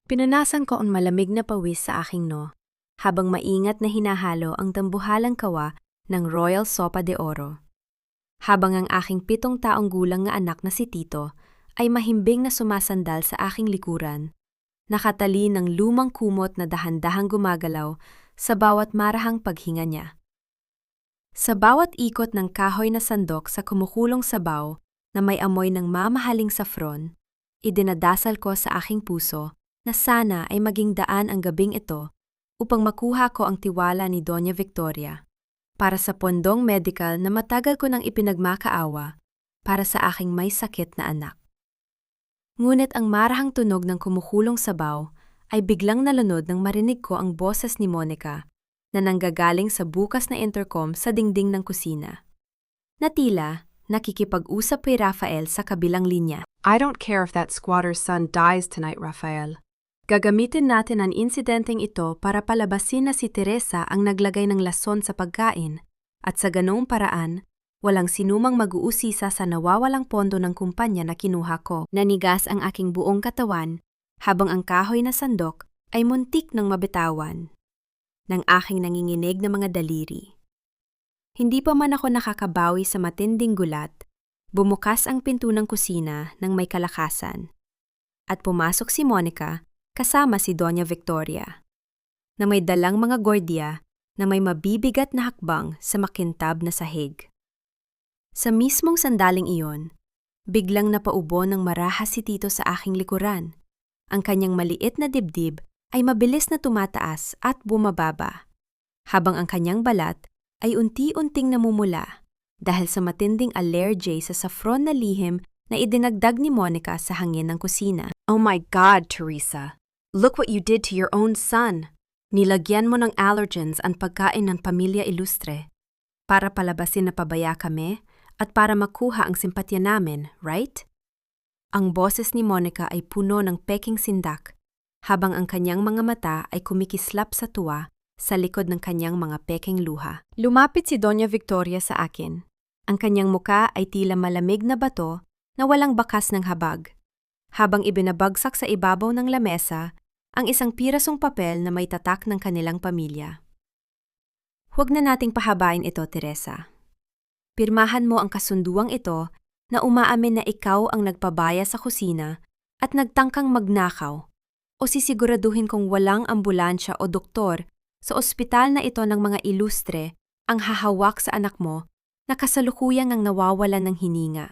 Pinanasan ko ang malamig na pawis sa aking habang maingat na hinahalo ang dambuhalang kawa ng Royal Sopa de Oro. Habang ang aking 7 taong gulang na anak na si Tito ay mahimbing na sumasandal sa aking likuran, nakatali ng lumang kumot na dahan-dahang gumagalaw sa bawat marahang paghinga niya. Sa bawat ikot ng kahoy na sandok sa kumukulong sabaw na may amoy ng mamahaling safron, idinadasal ko sa aking puso na sana ay maging daan ang gabing ito upang makuha ko ang tiwala ni Doña Victoria para sa pondong medikal na matagal ko nang ipinagmakaawa para sa aking may sakit na anak. Ngunit ang marahang tunog ng kumukulong sabaw ay biglang nalunod nang marinig ko ang boses ni Monica na nanggagaling sa bukas na intercom sa dingding ng kusina. Na tila nakikipag-usap kay Rafael sa kabilang linya. I don't care if that squatter's son dies tonight, Rafael. Gagamitin natin ang insidenteng ito para palabasin na si Teresa ang naglagay ng lason sa pagkain at sa ganoong paraan, walang sinumang mag-uusisa sa nawawalang pondo ng kumpanya na kinuha ko. Nanigas ang aking buong katawan habang ang kahoy na sandok ay muntik ng mabitawan ng aking nanginginig na mga daliri. Hindi pa man ako nakakabawi sa matinding gulat, bumukas ang pinto ng kusina ng may kalakasan at pumasok si Monica kasama si Doña Victoria, na may dalang mga gwardiya na may mabibigat na hakbang sa makintab na sahig. Sa mismong sandaling iyon, biglang napaubo ng marahas si Tito sa aking likuran. Ang kanyang maliit na dibdib ay mabilis na tumataas at bumababa, habang ang kanyang balat ay unti-unting namumula dahil sa matinding allergy sa saffron na lihim na idinagdag ni Monica sa hangin ng kusina. Oh my God, Teresa! Look what you did to your own son. Nilagyan mo ng allergens ang pagkain ng pamilya ilustre para palabasin na pabaya kami at para makuha ang simpatya namin, right? Ang boses ni Monica ay puno ng peking sindak, habang ang kanyang mga mata ay kumikislap sa tuwa sa likod ng kanyang mga peking luha. Lumapit si Doña Victoria sa akin. Ang kanyang muka ay tila malamig na bato na walang bakas ng habag, habang ibinabagsak sa ibabaw ng lamesa ang isang pirasong papel na may tatak ng kanilang pamilya. Huwag na nating pahabain ito, Teresa. Pirmahan mo ang kasunduang ito na umaamin na ikaw ang nagpabaya sa kusina at nagtangkang magnakaw o sisiguraduhin kong walang ambulansya o doktor sa ospital na ito ng mga ilustre ang hahawak sa anak mo na kasalukuyang ang nawawalan ng hininga.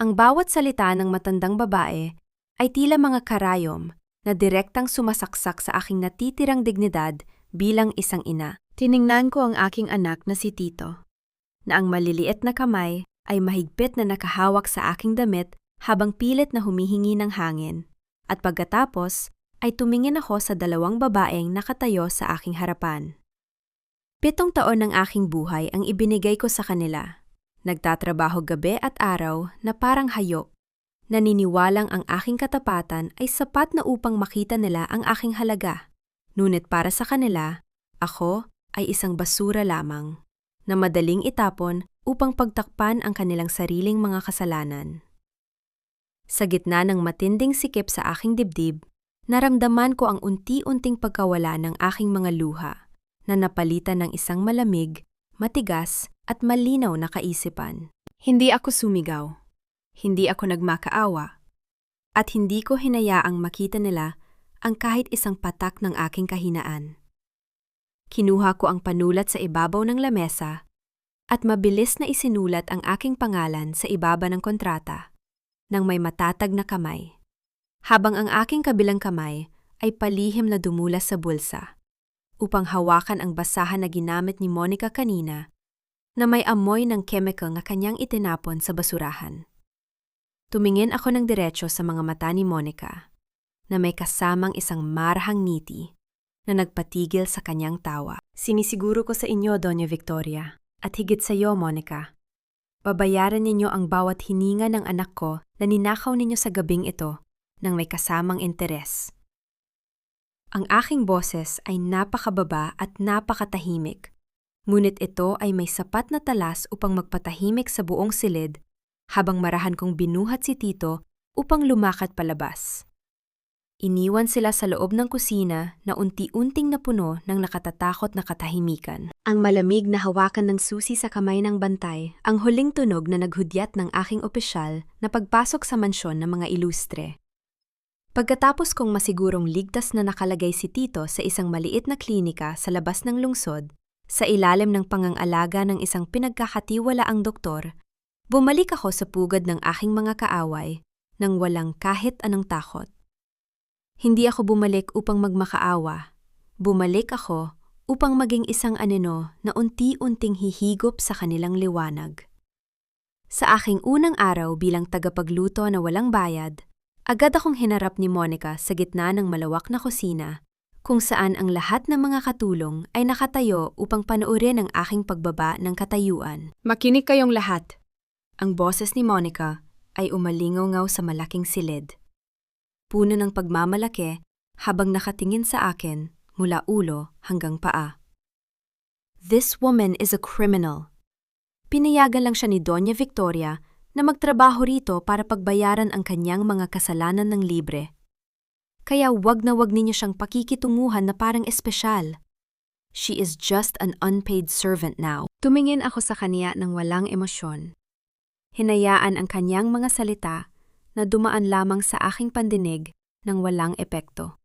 Ang bawat salita ng matandang babae ay tila mga karayom na direktang sumasaksak sa aking natitirang dignidad bilang isang ina. Tiningnan ko ang aking anak na si Tito, na ang maliliit na kamay ay mahigpit na nakahawak sa aking damit habang pilit na humihingi ng hangin, at pagkatapos ay tumingin ako sa 2 babaeng nakatayo sa aking harapan. 7 taon ng aking buhay ang ibinigay ko sa kanila. Nagtatrabaho gabi at araw na parang hayop. Naniniwalang ang aking katapatan ay sapat na upang makita nila ang aking halaga. Ngunit para sa kanila, ako ay isang basura lamang, na madaling itapon upang pagtakpan ang kanilang sariling mga kasalanan. Sa gitna ng matinding sikip sa aking dibdib, naramdaman ko ang unti-unting pagkawala ng aking mga luha, na napalitan ng isang malamig, matigas at malinaw na kaisipan. Hindi ako sumigaw. Hindi ako nagmakaawa, at hindi ko hinayaang makita nila ang kahit isang patak ng aking kahinaan. Kinuha ko ang panulat sa ibabaw ng lamesa at mabilis na isinulat ang aking pangalan sa ibaba ng kontrata ng may matatag na kamay, habang ang aking kabilang kamay ay palihim na dumulas sa bulsa upang hawakan ang basahan na ginamit ni Monica kanina na may amoy ng chemical na kanyang itinapon sa basurahan. Tumingin ako ng diretso sa mga mata ni Monica, na may kasamang isang marahang ngiti na nagpatigil sa kanyang tawa. Sinisiguro ko sa inyo, Doña Victoria, at higit sa iyo, Monica. Babayaran ninyo ang bawat hininga ng anak ko na ninakaw ninyo sa gabing ito ng may kasamang interes. Ang aking boses ay napakababa at napakatahimik, ngunit ito ay may sapat na talas upang magpatahimik sa buong silid habang marahan kong binuhat si Tito upang lumakad palabas. Iniwan sila sa loob ng kusina na unti-unting napuno ng nakatatakot na katahimikan. Ang malamig na hawakan ng susi sa kamay ng bantay, ang huling tunog na naghudyat ng aking opisyal na pagpasok sa mansyon ng mga ilustre. Pagkatapos kong masigurong ligtas na nakalagay si Tito sa isang maliit na klinika sa labas ng lungsod, sa ilalim ng pangangalaga ng isang pinagkakatiwalaang doktor, bumalik ako sa pugad ng aking mga kaaway nang walang kahit anong takot. Hindi ako bumalik upang magmakaawa. Bumalik ako upang maging isang anino na unti-unting hihigop sa kanilang liwanag. Sa aking unang araw bilang tagapagluto na walang bayad, agad akong hinarap ni Monica sa gitna ng malawak na kusina, kung saan ang lahat ng mga katulong ay nakatayo upang panoorin ang aking pagbaba ng katayuan. Makinig kayong lahat. Ang boses ni Monica ay umalingaw-ngaw sa malaking silid. Puno ng pagmamalaki habang nakatingin sa akin mula ulo hanggang paa. This woman is a criminal. Pinayagan lang siya ni Doña Victoria na magtrabaho rito para pagbayaran ang kanyang mga kasalanan ng libre. Kaya wag na wag ninyo siyang pakikitunguhan na parang espesyal. She is just an unpaid servant now. Tumingin ako sa kanya ng walang emosyon. Hinayaan ang kanyang mga salita na dumaan lamang sa aking pandinig ng walang epekto.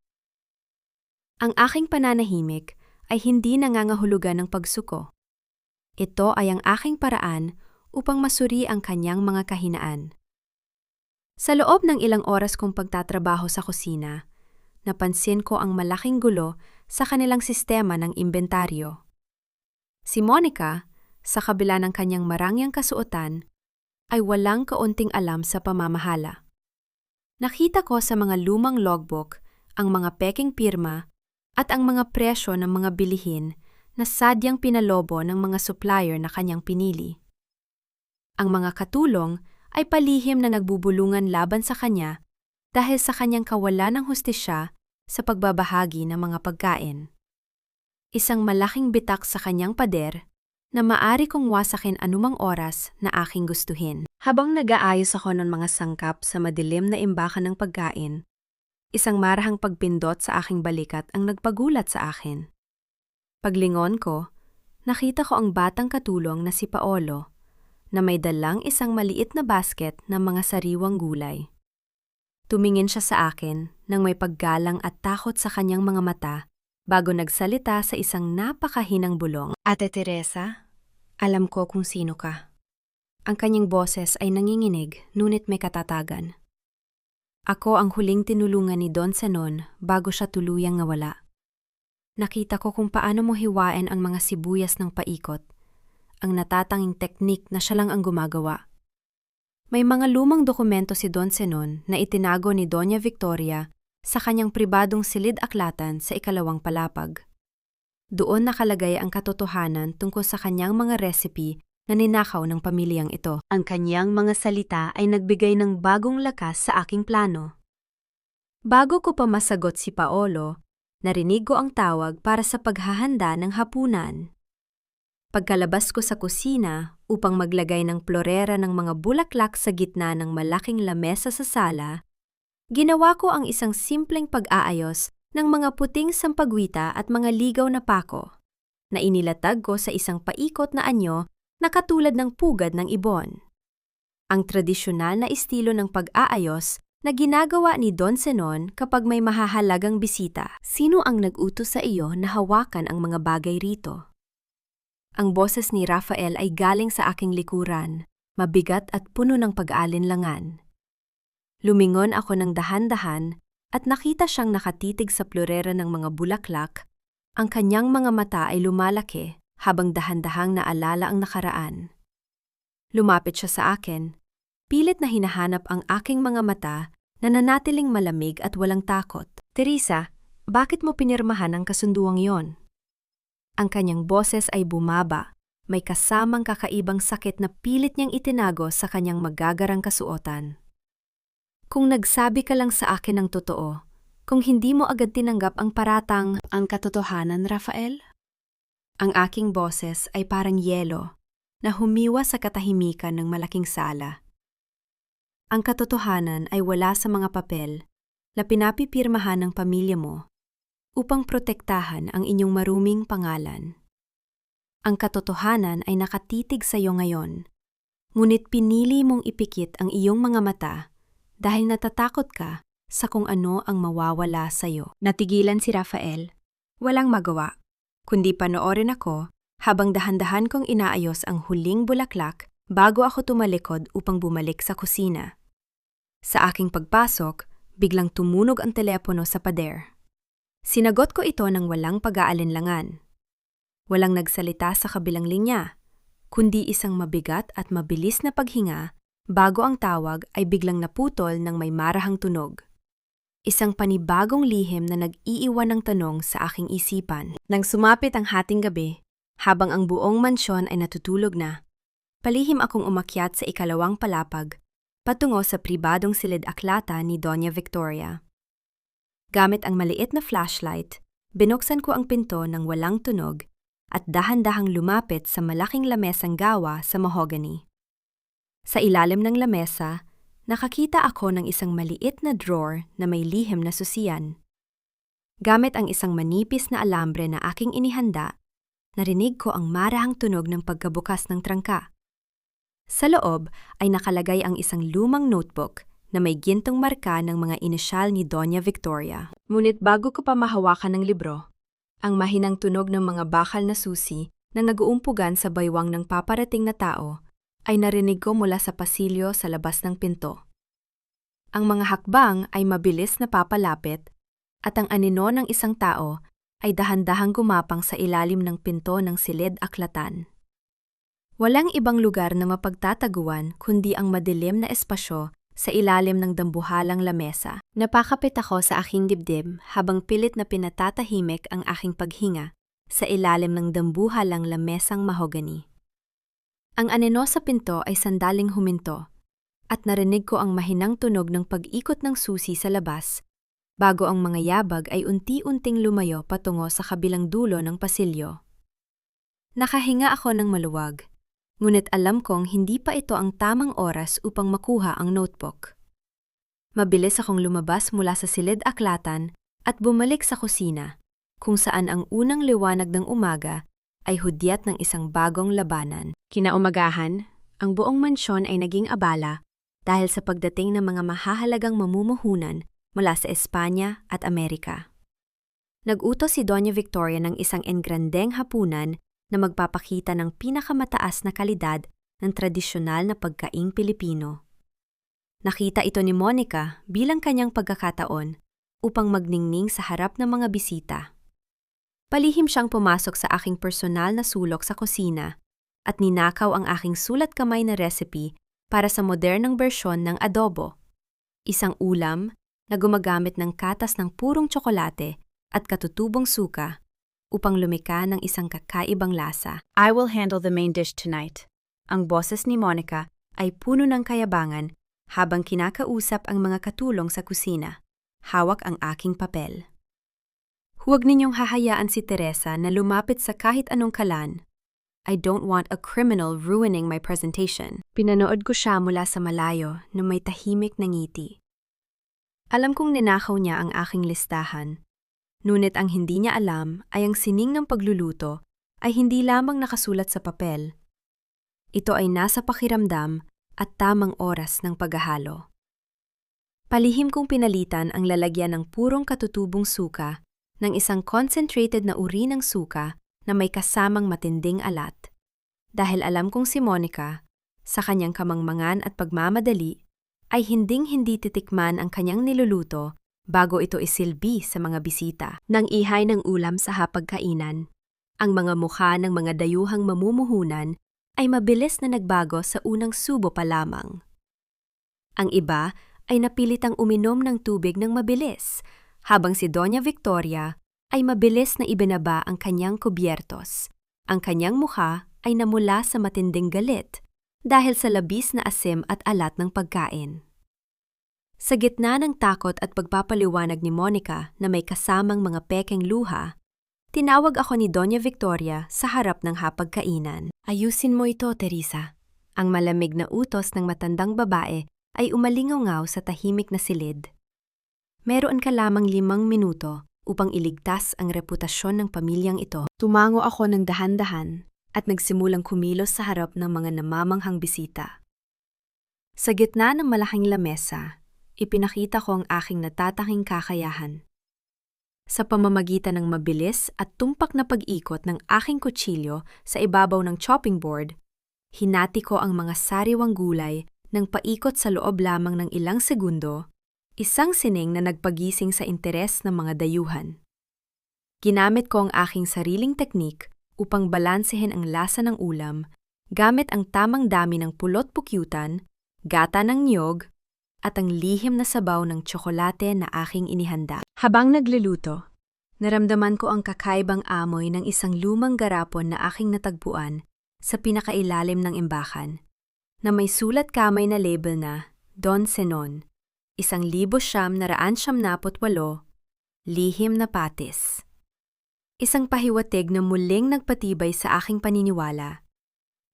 Ang aking pananahimik ay hindi nangangahulugan ng pagsuko. Ito ay ang aking paraan upang masuri ang kanyang mga kahinaan. Sa loob ng ilang oras kong pagtatrabaho sa kusina, napansin ko ang malaking gulo sa kanilang sistema ng imbentaryo. Si Monica, sa kabila ng kanyang marangyang kasuotan, ay walang kaunting alam sa pamamahala. Nakita ko sa mga lumang logbook ang mga peking pirma at ang mga presyo ng mga bilihin na sadyang pinalobo ng mga supplier na kanyang pinili. Ang mga katulong ay palihim na nagbubulungan laban sa kanya dahil sa kanyang kawalan ng hustisya sa pagbabahagi ng mga pagkain. Isang malaking bitak sa kanyang pader na maari kong wasakin anumang oras na aking gustuhin. Habang nag-aayos ako ng mga sangkap sa madilim na imbakan ng pagkain, isang marahang pagpindot sa aking balikat ang nagpagulat sa akin. Paglingon ko, nakita ko ang batang katulong na si Paolo, na may dalang isang maliit na basket ng mga sariwang gulay. Tumingin siya sa akin nang may paggalang at takot sa kanyang mga mata bago nagsalita sa isang napakahinang bulong. Ate Teresa, alam ko kung sino ka. Ang kanyang boses ay nanginginig, ngunit may katatagan. Ako ang huling tinulungan ni Don Zenon bago siya tuluyang nawala. Nakita ko kung paano mo hiwain ang mga sibuyas ng paikot, ang natatanging teknik na siya lang ang gumagawa. May mga lumang dokumento si Don Zenon na itinago ni Doña Victoria sa kanyang pribadong silid-aklatan sa ikalawang palapag. Doon nakalagay ang katotohanan tungkol sa kanyang mga recipe na ninakaw ng pamilyang ito. Ang kanyang mga salita ay nagbigay ng bagong lakas sa aking plano. Bago ko pa masagot si Paolo, narinig ko ang tawag para sa paghahanda ng hapunan. Pagkalabas ko sa kusina upang maglagay ng plorera ng mga bulaklak sa gitna ng malaking lamesa sa sala, ginawa ko ang isang simpleng pag-aayos ng mga puting sampagwita at mga ligaw na pako, na inilatag ko sa isang paikot na anyo na katulad ng pugad ng ibon. Ang tradisyonal na estilo ng pag-aayos na ginagawa ni Don Zenon kapag may mahahalagang bisita. Sino ang nag-utos sa iyo na hawakan ang mga bagay rito? Ang boses ni Rafael ay galing sa aking likuran, mabigat at puno ng pag-aalinlangan. Lumingon ako ng dahan-dahan at nakita siyang nakatitig sa plorera ng mga bulaklak. Ang kanyang mga mata ay lumalaki habang dahan-dahang naalala ang nakaraan. Lumapit siya sa akin, pilit na hinahanap ang aking mga mata na nanatiling malamig at walang takot. Teresa, bakit mo pinirmahan ang kasunduang yon? Ang kanyang boses ay bumaba, may kasamang kakaibang sakit na pilit niyang itinago sa kanyang magagarang kasuotan. Kung nagsabi ka lang sa akin ng totoo, kung hindi mo agad tinanggap ang paratang ang katotohanan, Rafael? Ang aking boses ay parang yelo na humiwa sa katahimikan ng malaking sala. Ang katotohanan ay wala sa mga papel, na pinapipirmahan ng pamilya mo upang protektahan ang inyong maruming pangalan. Ang katotohanan ay nakatitig sa iyo ngayon, ngunit pinili mong ipikit ang iyong mga mata dahil natatakot ka sa kung ano ang mawawala sa iyo. Natigilan si Rafael. Walang magawa, kundi panoorin ako habang dahan-dahan kong inaayos ang huling bulaklak bago ako tumalikod upang bumalik sa kusina. Sa aking pagpasok, biglang tumunog ang telepono sa pader. Sinagot ko ito ng walang pag-aalinlangan. Walang nagsalita sa kabilang linya, kundi isang mabigat at mabilis na paghinga bago ang tawag ay biglang naputol ng may marahang tunog. Isang panibagong lihim na nag-iiwan ng tanong sa aking isipan. Nang sumapit ang hating gabi, habang ang buong mansyon ay natutulog na, palihim akong umakyat sa ikalawang palapag patungo sa pribadong silid-aklata ni Doña Victoria. Gamit ang maliit na flashlight, binuksan ko ang pinto ng walang tunog at dahan-dahang lumapit sa malaking lamesang gawa sa mahogany. Sa ilalim ng lamesa, nakakita ako ng isang maliit na drawer na may lihim na susian. Gamit ang isang manipis na alambre na aking inihanda, narinig ko ang marahang tunog ng pagkabukas ng trangka. Sa loob ay nakalagay ang isang lumang notebook na may gintong marka ng mga inisyal ni Doña Victoria. Ngunit bago ko pa mahawakan ng libro, ang mahinang tunog ng mga bakal na susi na nag-uumpugan sa baywang ng paparating na tao ay narinig ko mula sa pasilyo sa labas ng pinto. Ang mga hakbang ay mabilis na papalapit at ang anino ng isang tao ay dahan-dahang gumapang sa ilalim ng pinto ng silid-aklatan. Walang ibang lugar na mapagtataguan kundi ang madilim na espasyo sa ilalim ng dambuhalang lamesa. Napakapit ako sa aking dibdib habang pilit na pinatatahimik ang aking paghinga sa ilalim ng dambuhalang lamesang mahogany. Ang anino sa pinto ay sandaling huminto at narinig ko ang mahinang tunog ng pag-ikot ng susi sa labas bago ang mga yabag ay unti-unting lumayo patungo sa kabilang dulo ng pasilyo. Nakahinga ako ng maluwag. Ngunit alam kong hindi pa ito ang tamang oras upang makuha ang notebook. Mabilis akong lumabas mula sa silid-aklatan at bumalik sa kusina, kung saan ang unang liwanag ng umaga ay hudyat ng isang bagong labanan. Kinaumagahan, ang buong mansyon ay naging abala dahil sa pagdating ng mga mahahalagang mamumuhunan mula sa Espanya at Amerika. Nag-utos si Doña Victoria ng isang engrandeng hapunan na magpapakita ng pinakamataas na kalidad ng tradisyonal na pagkaing Pilipino. Nakita ito ni Monica bilang kanyang pagkakataon upang magningning sa harap ng mga bisita. Palihim siyang pumasok sa aking personal na sulok sa kusina at ninakaw ang aking sulat kamay na recipe para sa modernong bersyon ng adobo, isang ulam na gumagamit ng katas ng purong tsokolate at katutubong suka upang lumika ng isang kakaibang lasa. I will handle the main dish tonight. Ang boses ni Monica ay puno ng kayabangan habang kinakausap ang mga katulong sa kusina. Hawak ang aking papel. Huwag ninyong hahayaan si Teresa na lumapit sa kahit anong kalan. I don't want a criminal ruining my presentation. Pinanood ko siya mula sa malayo na may tahimik na ngiti. Alam kong ninakaw niya ang aking listahan. Ngunit ang hindi niya alam ay ang sining ng pagluluto ay hindi lamang nakasulat sa papel. Ito ay nasa pakiramdam at tamang oras ng paghahalo. Palihim kong pinalitan ang lalagyan ng purong katutubong suka ng isang concentrated na uri ng suka na may kasamang matinding alat. Dahil alam kong si Monica, sa kanyang kamangmangan at pagmamadali, ay hinding-hindi titikman ang kanyang niluluto bago ito isilbi sa mga bisita. Nang ihay ng ulam sa hapagkainan, ang mga mukha ng mga dayuhang mamumuhunan ay mabilis na nagbago sa unang subo pa lamang. Ang iba ay napilitang uminom ng tubig ng mabilis, habang si Doña Victoria ay mabilis na ibinaba ang kanyang kubyertos. Ang kanyang mukha ay namula sa matinding galit dahil sa labis na asim at alat ng pagkain. Sa gitna ng takot at pagpapaliwanag ni Monica na may kasamang mga pekeng luha, tinawag ako ni Doña Victoria sa harap ng hapagkainan. Ayusin mo ito, Teresa. Ang malamig na utos ng matandang babae ay umalingaw sa tahimik na silid. Meron ka lamang 5 minuto upang iligtas ang reputasyon ng pamilyang ito. Tumango ako ng dahan-dahan at nagsimulang kumilos sa harap ng mga namamanghang bisita. Sa gitna ng malaking lamesa, ipinakita ko ang aking natatanging kakayahan. Sa pamamagitan ng mabilis at tumpak na pag-ikot ng aking kutsilyo sa ibabaw ng chopping board, hinati ko ang mga sariwang gulay ng paikot sa loob lamang ng ilang segundo, isang sining na nagpagising sa interes ng mga dayuhan. Ginamit ko ang aking sariling teknik upang balansehin ang lasa ng ulam gamit ang tamang dami ng pulot-pukyutan, gata ng niyog, at ang lihim na sabaw ng tsokolate na aking inihanda. Habang nagluluto, naramdaman ko ang kakaibang amoy ng isang lumang garapon na aking natagpuan sa pinakailalim ng imbakan, na may sulat kamay na label na Don Senon, 1978, lihim na patis. Isang pahiwatig na muling nagpatibay sa aking paniniwala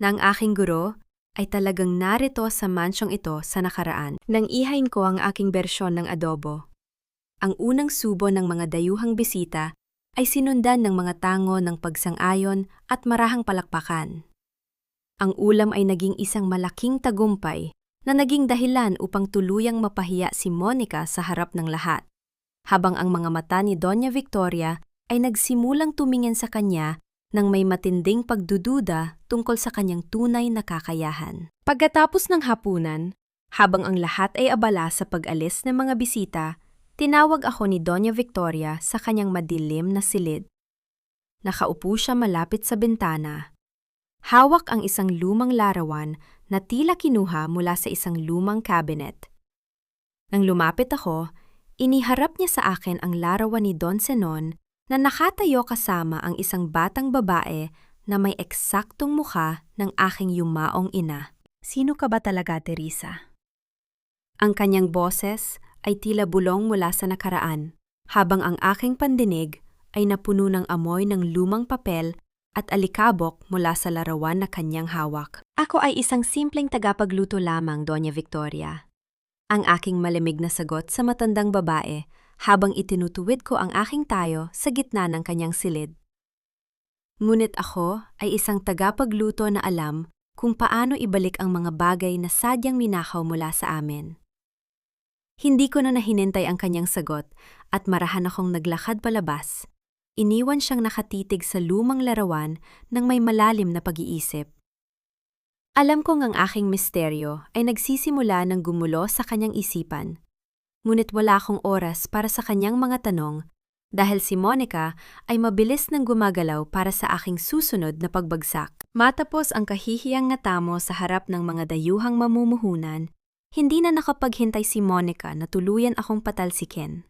na ang aking guro ay talagang narito sa mansyong ito sa nakaraan. Nang ihain ko ang aking bersyon ng adobo, ang unang subo ng mga dayuhang bisita ay sinundan ng mga tango ng pagsang-ayon at marahang palakpakan. Ang ulam ay naging isang malaking tagumpay na naging dahilan upang tuluyang mapahiya si Monica sa harap ng lahat, habang ang mga mata ni Doña Victoria ay nagsimulang tumingin sa kanya nang may matinding pagdududa tungkol sa kanyang tunay na kakayahan. Pagkatapos ng hapunan, habang ang lahat ay abala sa pag-alis ng mga bisita, tinawag ako ni Doña Victoria sa kanyang madilim na silid. Nakaupo siya malapit sa bintana. Hawak ang isang lumang larawan na tila kinuha mula sa isang lumang cabinet. Nang lumapit ako, iniharap niya sa akin ang larawan ni Don Senon na nakatayo kasama ang isang batang babae na may eksaktong mukha ng aking yumaong ina. Sino ka ba talaga, Teresa? Ang kanyang boses ay tila bulong mula sa nakaraan, habang ang aking pandinig ay napuno ng amoy ng lumang papel at alikabok mula sa larawan na kanyang hawak. Ako ay isang simpleng tagapagluto lamang, Doña Victoria. Ang aking malamig na sagot sa matandang babae habang itinutuwid ko ang aking tayo sa gitna ng kanyang silid. Ngunit ako ay isang tagapagluto na alam kung paano ibalik ang mga bagay na sadyang minakaw mula sa amin. Hindi ko na nahinintay ang kanyang sagot at marahan akong naglakad palabas. Iniwan siyang nakatitig sa lumang larawan ng may malalim na pag-iisip. Alam kong ang aking misteryo ay nagsisimula ng gumulo sa kanyang isipan. Ngunit wala akong oras para sa kanyang mga tanong dahil si Monica ay mabilis nang gumagalaw para sa aking susunod na pagbagsak. Matapos ang kahihiyang natamo sa harap ng mga dayuhang mamumuhunan, hindi na nakapaghintay si Monica na tuluyan akong patalsikin.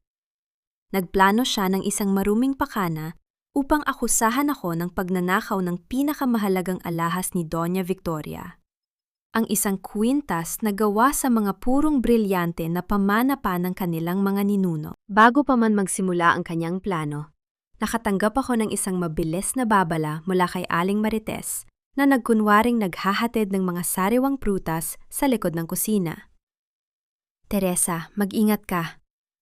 Nagplano siya ng isang maruming pakana upang akusahan ako ng pagnanakaw ng pinakamahalagang alahas ni Doña Victoria. Ang isang kwintas na gawa sa mga purong brilyante na pamana pa ng kanilang mga ninuno. Bago pa man magsimula ang kanyang plano, nakatanggap ako ng isang mabilis na babala mula kay Aling Marites na nagkunwaring naghahatid ng mga sariwang prutas sa likod ng kusina. Teresa, mag-ingat ka.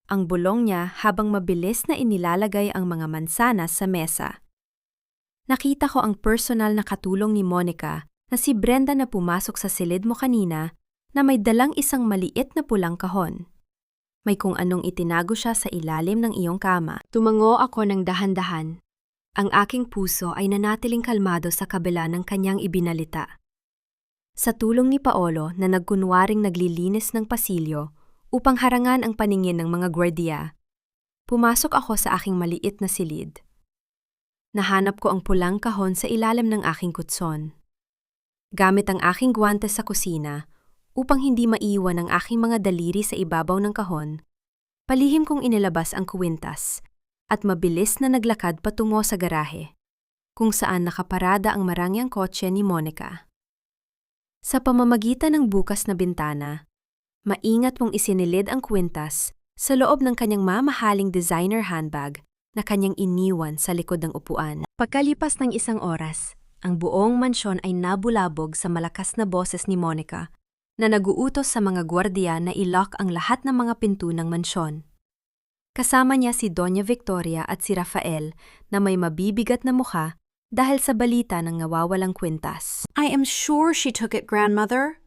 Ang bulong niya habang mabilis na inilalagay ang mga mansanas sa mesa. Nakita ko ang personal na katulong ni Monica na si Brenda na pumasok sa silid mo kanina na may dalang isang maliit na pulang kahon. May kung anong itinago siya sa ilalim ng iyong kama. Tumango ako ng dahan-dahan. Ang aking puso ay nanatiling kalmado sa kabila ng kanyang ibinalita. Sa tulong ni Paolo na nagkunwaring naglilinis ng pasilyo, upang harangan ang paningin ng mga gwardiya, pumasok ako sa aking maliit na silid. Nahanap ko ang pulang kahon sa ilalim ng aking kutson. Gamit ang aking guwantes sa kusina, upang hindi maiwan ang aking mga daliri sa ibabaw ng kahon, palihim kong inilabas ang kwintas at mabilis na naglakad patungo sa garahe, kung saan nakaparada ang marangyang kotse ni Monica. Sa pamamagitan ng bukas na bintana, maingat mong isinilid ang kwintas sa loob ng kanyang mamahaling designer handbag na kanyang iniwan sa likod ng upuan. Pagkalipas ng isang oras, ang buong mansyon ay nabulabog sa malakas na boses ni Monica na naguutos sa mga gwardiya na i-lock ang lahat ng mga pinto ng mansyon. Kasama niya si Doña Victoria at si Rafael na may mabibigat na mukha dahil sa balita ng nawawalang kwintas. I am sure she took it, Grandmother.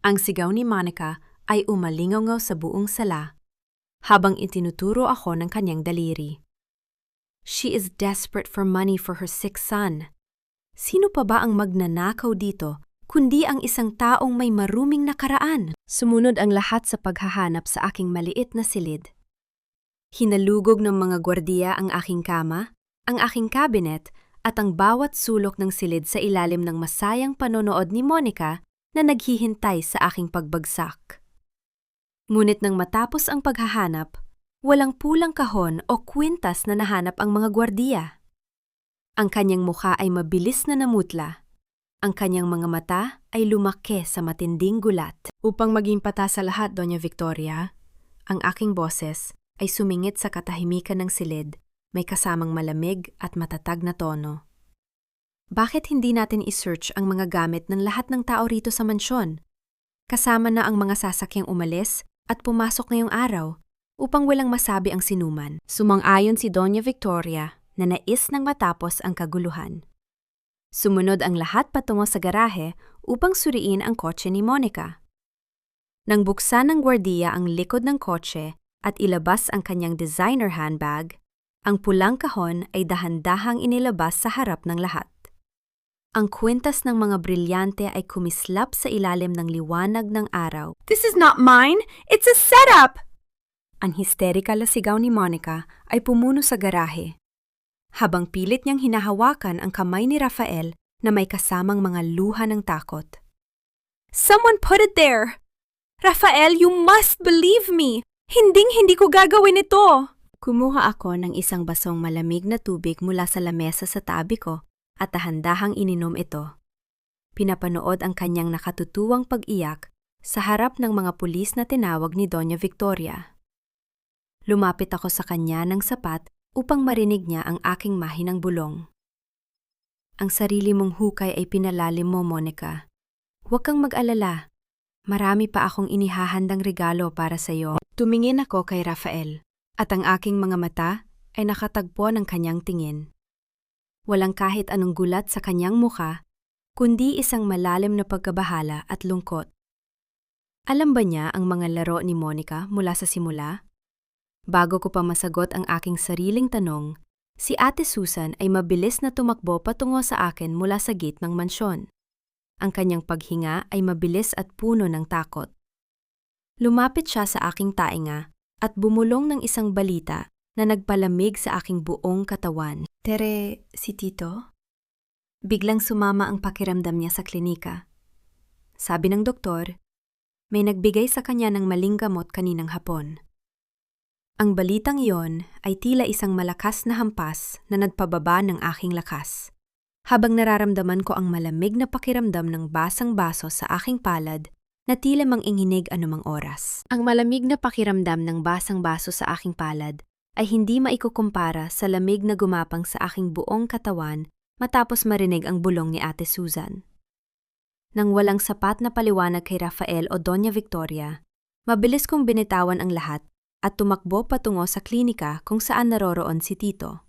Ang sigaw ni Monica ay umalingaw sa buong sala habang itinuturo ako ng kanyang daliri. She is desperate for money for her sick son. Sino pa ba ang magnanakaw dito kundi ang isang taong may maruming nakaraan? Sumunod ang lahat sa paghahanap sa aking maliit na silid. Hinalugog ng mga gwardiya ang aking kama, ang aking cabinet, at ang bawat sulok ng silid sa ilalim ng masayang panonood ni Monica na naghihintay sa aking pagbagsak. Ngunit nang matapos ang paghahanap, walang pulang kahon o kwintas na nahanap ang mga gwardiya. Ang kanyang mukha ay mabilis na namutla. Ang kanyang mga mata ay lumaki sa matinding gulat. Upang maging pata sa lahat, Doña Victoria, ang aking boses ay sumingit sa katahimikan ng silid, may kasamang malamig at matatag na tono. Bakit hindi natin i-search ang mga gamit ng lahat ng tao rito sa mansyon? Kasama na ang mga sasakyang umalis at pumasok ngayong araw upang walang masabi ang sinuman. Sumang-ayon si Doña Victoria na nais nang matapos ang kaguluhan. Sumunod ang lahat patungo sa garahe upang suriin ang kotse ni Monica. Nang buksan ng gwardiya ang likod ng kotse at ilabas ang kanyang designer handbag, ang pulang kahon ay dahan-dahang inilabas sa harap ng lahat. Ang kwintas ng mga brilyante ay kumislap sa ilalim ng liwanag ng araw. This is not mine! It's a setup! Ang hysterikal na sigaw ni Monica ay pumuno sa garahe. Habang pilit niyang hinahawakan ang kamay ni Rafael na may kasamang mga luha ng takot. Someone put it there! Rafael, you must believe me! Hinding-hindi ko gagawin ito! Kumuha ako ng isang basong malamig na tubig mula sa lamesa sa tabi ko at dahan-dahang ininom ito. Pinapanood ang kanyang nakatutuwang pag-iyak sa harap ng mga pulis na tinawag ni Doña Victoria. Lumapit ako sa kanya ng sapat upang marinig niya ang aking mahinang bulong. Ang sarili mong hukay ay pinalalim mo, Monica. Huwag kang mag-alala. Marami pa akong inihahandang regalo para sa iyo. Tumingin ako kay Rafael at ang aking mga mata ay nakatagpo ng kanyang tingin. Walang kahit anong gulat sa kanyang mukha, kundi isang malalim na pagkabahala at lungkot. Alam ba niya ang mga laro ni Monica mula sa simula? Bago ko pa masagot ang aking sariling tanong, si Ate Susan ay mabilis na tumakbo patungo sa akin mula sa gate ng mansyon. Ang kanyang paghinga ay mabilis at puno ng takot. Lumapit siya sa aking tainga at bumulong ng isang balita na nagpalamig sa aking buong katawan. Tere, si Tito? Biglang sumama ang pakiramdam niya sa klinika. Sabi ng doktor, may nagbigay sa kanya ng maling gamot kaninang hapon. Ang balitang iyon ay tila isang malakas na hampas na nagpababa ng aking lakas. Habang nararamdaman ko ang malamig na pakiramdam ng basang-baso sa aking palad na tila manginginig anumang oras. Ang malamig na pakiramdam ng basang-baso sa aking palad ay hindi maikukumpara sa lamig na gumapang sa aking buong katawan matapos marinig ang bulong ni Ate Susan. Nang walang sapat na paliwanag kay Rafael o Doña Victoria, mabilis kong binitawan ang lahat at tumakbo patungo sa klinika kung saan naroroon si Tito.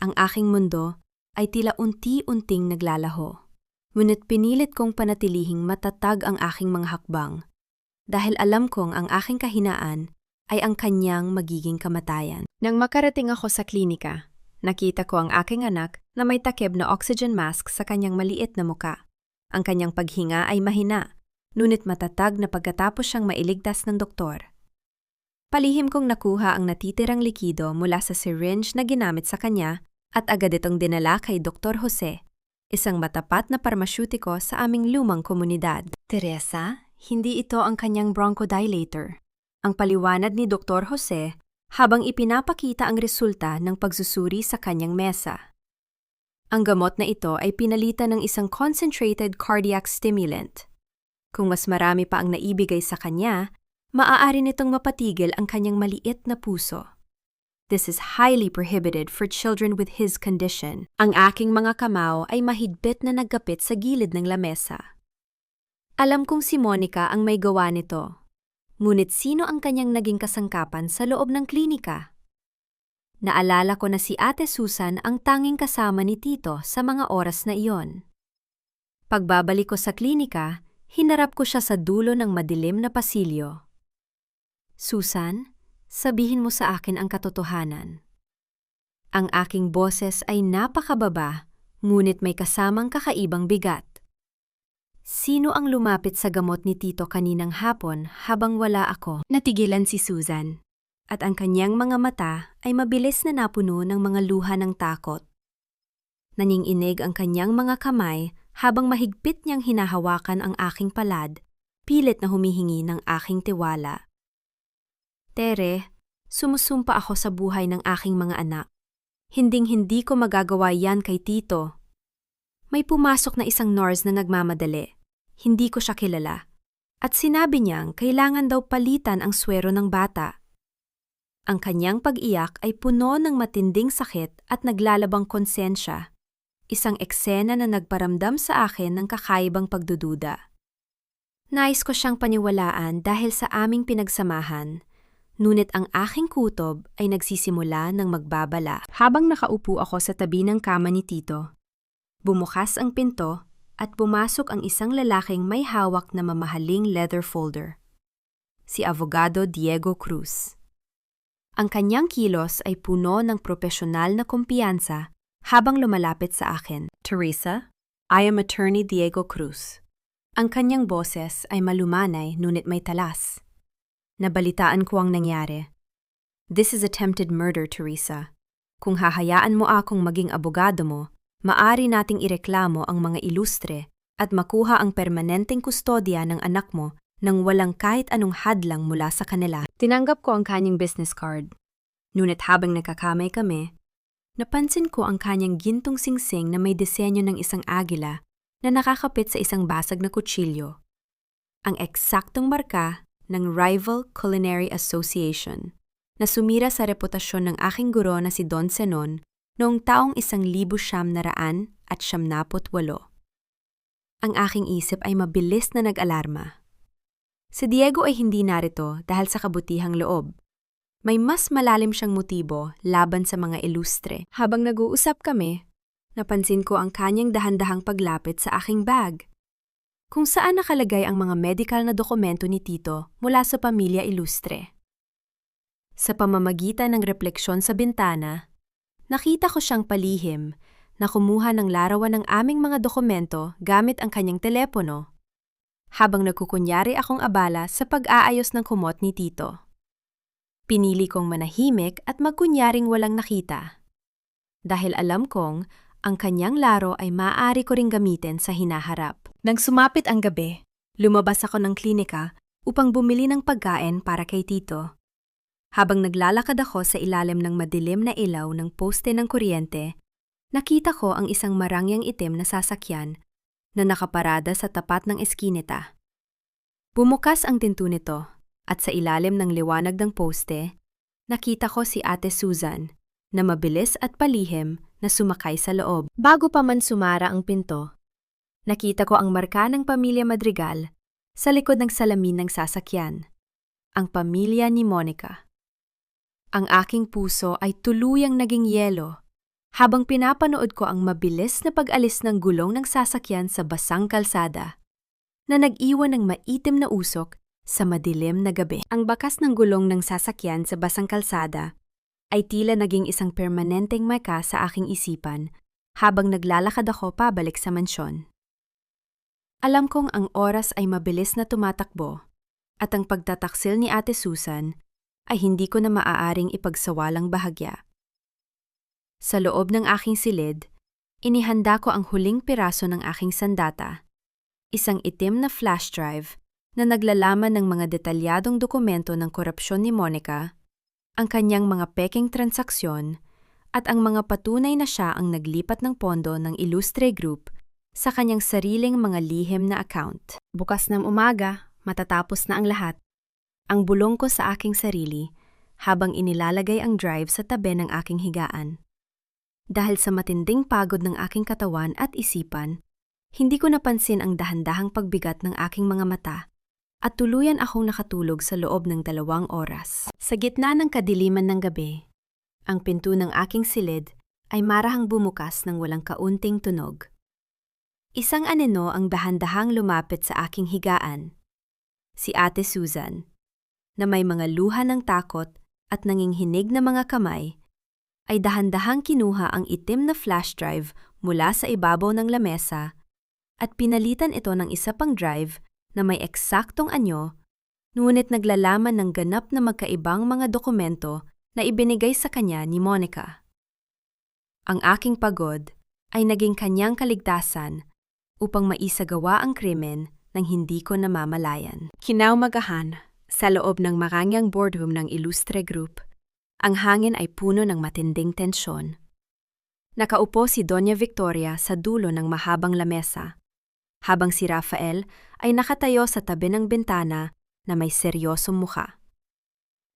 Ang aking mundo ay tila unti-unting naglalaho. Ngunit pinilit kong panatilihing matatag ang aking mga hakbang dahil alam kong ang aking kahinaan ay ang kanyang magiging kamatayan. Nang makarating ako sa klinika, nakita ko ang aking anak na may takip na oxygen mask sa kanyang maliit na muka. Ang kanyang paghinga ay mahina, ngunit matatag na pagkatapos siyang mailigtas ng doktor. Palihim kong nakuha ang natitirang likido mula sa syringe na ginamit sa kanya at agad itong dinala kay Dr. Jose, isang matapat na parmasyutiko sa aming lumang komunidad. Teresa, hindi ito ang kanyang bronchodilator. Ang paliwanag ni Dr. Jose habang ipinapakita ang resulta ng pagsusuri sa kanyang mesa. Ang gamot na ito ay pinalitan ng isang concentrated cardiac stimulant. Kung mas marami pa ang naibigay sa kanya, maaari nitong mapatigil ang kanyang maliit na puso. This is highly prohibited for children with his condition. Ang aking mga kamao ay mahigpit na naggapit sa gilid ng lamesa. Alam kong si Monica ang may gawa nito. Ngunit sino ang kanyang naging kasangkapan sa loob ng klinika? Naalala ko na si Ate Susan ang tanging kasama ni Tito sa mga oras na iyon. Pagbabalik ko sa klinika, hinarap ko siya sa dulo ng madilim na pasilyo. Susan, sabihin mo sa akin ang katotohanan. Ang aking boses ay napakababa, ngunit may kasamang kakaibang bigat. Sino ang lumapit sa gamot ni Tito kaninang hapon habang wala ako? Natigilan si Susan. At ang kanyang mga mata ay mabilis na napuno ng mga luha ng takot. Nanginginig ang kanyang mga kamay habang mahigpit niyang hinahawakan ang aking palad, pilit na humihingi ng aking tiwala. Tere, sumusumpa ako sa buhay ng aking mga anak. Hinding-hindi ko magagawa yan kay Tito. May pumasok na isang nurse na nagmamadali. Hindi ko siya kilala. At sinabi niyang kailangan daw palitan ang swero ng bata. Ang kanyang pag-iyak ay puno ng matinding sakit at naglalabang konsensya, isang eksena na nagparamdam sa akin ng kakaibang pagdududa. Nais ko siyang paniwalaan dahil sa aming pinagsamahan, ngunit ang aking kutob ay nagsisimula ng magbabala. Habang nakaupo ako sa tabi ng kama ni Tito, bumukas ang pinto at pumasok ang isang lalaking may hawak na mamahaling leather folder, si Abogado Diego Cruz. Ang kanyang kilos ay puno ng propesyonal na kumpiyansa habang lumalapit sa akin. Teresa, I am Attorney Diego Cruz. Ang kanyang boses ay malumanay ngunit may talas. Nabalitaan ko ang nangyari. This is attempted murder, Teresa. Kung hahayaan mo akong maging abogado mo, maari nating ireklamo ang mga ilustre at makuha ang permanenteng kustodya ng anak mo nang walang kahit anong hadlang mula sa kanila. Tinanggap ko ang kanyang business card. Ngunit habang nakakamay kami, napansin ko ang kanyang gintong singsing na may disenyo ng isang agila na nakakapit sa isang basag na kutsilyo. Ang eksaktong marka ng Rival Culinary Association na sumira sa reputasyon ng aking guro na si Don Zenon noong taong 1978. Ang aking isip ay mabilis na nag-alarma. Si Diego ay hindi narito dahil sa kabutihang loob. May mas malalim siyang motibo laban sa mga ilustre. Habang nag-uusap kami, napansin ko ang kanyang dahan-dahang paglapit sa aking bag, kung saan nakalagay ang mga medical na dokumento ni Tito mula sa pamilya ilustre. Sa pamamagitan ng refleksyon sa bintana, nakita ko siyang palihim na kumuha ng larawan ng aming mga dokumento gamit ang kanyang telepono, habang nagkukunyari akong abala sa pag-aayos ng kumot ni Tito. Pinili kong manahimik at magkunyaring walang nakita, dahil alam kong ang kanyang laro ay maaari ko ring gamitin sa hinaharap. Nang sumapit ang gabi, lumabas ako ng klinika upang bumili ng pagkain para kay Tito. Habang naglalakad ako sa ilalim ng madilim na ilaw ng poste ng kuryente, nakita ko ang isang marangyang itim na sasakyan na nakaparada sa tapat ng eskinita. Bumukas ang tinto nito at sa ilalim ng liwanag ng poste, nakita ko si Ate Susan na mabilis at palihim na sumakay sa loob. Bago pa man sumara ang pinto, nakita ko ang marka ng pamilya Madrigal sa likod ng salamin ng sasakyan, ang pamilya ni Monica. Ang aking puso ay tuluyang naging yelo habang pinapanood ko ang mabilis na pag-alis ng gulong ng sasakyan sa basang kalsada na nag-iwan ng maitim na usok sa madilim na gabi. Ang bakas ng gulong ng sasakyan sa basang kalsada ay tila naging isang permanenteng marka sa aking isipan habang naglalakad ako pabalik sa mansyon. Alam kong ang oras ay mabilis na tumatakbo at ang pagtataksil ni Ate Susan ay hindi ko na maaaring ipagsawalang bahagya. Sa loob ng aking silid, inihanda ko ang huling piraso ng aking sandata, isang itim na flash drive na naglalaman ng mga detalyadong dokumento ng korupsyon ni Monica, ang kanyang mga peking transaksyon, at ang mga patunay na siya ang naglipat ng pondo ng Ilustre Group sa kanyang sariling mga lihim na account. Bukas ng umaga, matatapos na ang lahat, ang bulong ko sa aking sarili habang inilalagay ang drive sa tabi ng aking higaan. Dahil sa matinding pagod ng aking katawan at isipan, hindi ko napansin ang dahan-dahang pagbigat ng aking mga mata at tuluyan akong nakatulog sa loob ng 2 oras. Sa gitna ng kadiliman ng gabi, ang pinto ng aking silid ay marahang bumukas ng walang kaunting tunog. Isang anino ang dahan-dahang lumapit sa aking higaan. Si Ate Susan, na may mga luha ng takot at nanginghinig na mga kamay, ay dahan-dahang kinuha ang itim na flash drive mula sa ibabaw ng lamesa at pinalitan ito ng isa pang drive na may eksaktong anyo, ngunit naglalaman ng ganap na magkaibang mga dokumento na ibinigay sa kanya ni Monica. Ang aking pagod ay naging kanyang kaligtasan upang maisagawa ang krimen nang hindi ko namamalayan. Kinaumagahan, sa loob ng marangyang boardroom ng Ilustre Group, ang hangin ay puno ng matinding tensyon. Nakaupo si Doña Victoria sa dulo ng mahabang lamesa, habang si Rafael ay nakatayo sa tabi ng bintana na may seryosong mukha.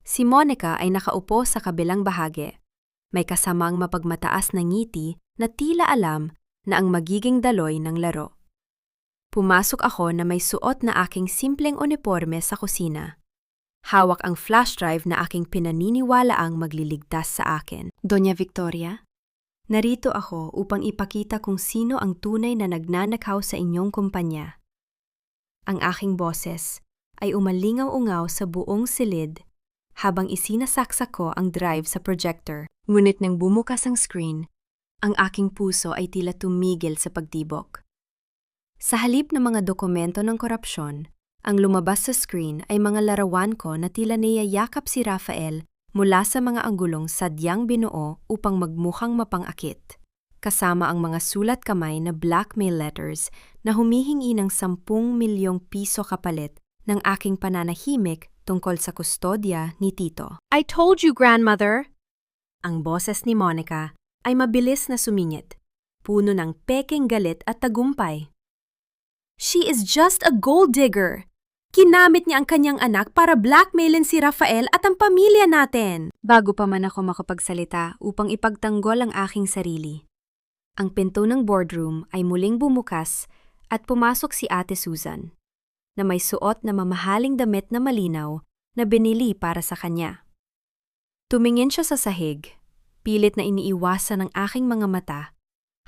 Si Monica ay nakaupo sa kabilang bahagi, may kasamang mapagmataas na ngiti na tila alam na ang magiging daloy ng laro. Pumasok ako na may suot na aking simpleng uniforme sa kusina. Hawak ang flash drive na aking pinaniniwalaang magliligtas sa akin. Doña Victoria, narito ako upang ipakita kung sino ang tunay na nagnanakaw sa inyong kumpanya. Ang aking boses ay umalingaw-ungaw sa buong silid habang isinasaksak ko ang drive sa projector. Ngunit nang bumukas ang screen, ang aking puso ay tila tumigil sa pagtibok. Sa halip ng mga dokumento ng korupsyon, ang lumabas sa screen ay mga larawan ko na tila niyayakap si Rafael mula sa mga anggulong sadyang binuo upang magmukhang mapangakit, kasama ang mga sulat kamay na blackmail letters na humihingi ng 10 milyong piso kapalit ng aking pananahimik tungkol sa kustodya ni Tito. I told you, grandmother! Ang boses ni Monica ay mabilis na sumingit, puno ng pekeng galit at tagumpay. She is just a gold digger! Kinamit niya ang kanyang anak para blackmailin si Rafael at ang pamilya natin. Bago pa man ako makapagsalita upang ipagtanggol ang aking sarili, ang pinto ng boardroom ay muling bumukas at pumasok si Ate Susan, na may suot na mamahaling damit na malinaw na binili para sa kanya. Tumingin siya sa sahig, pilit na iniiwasan ng aking mga mata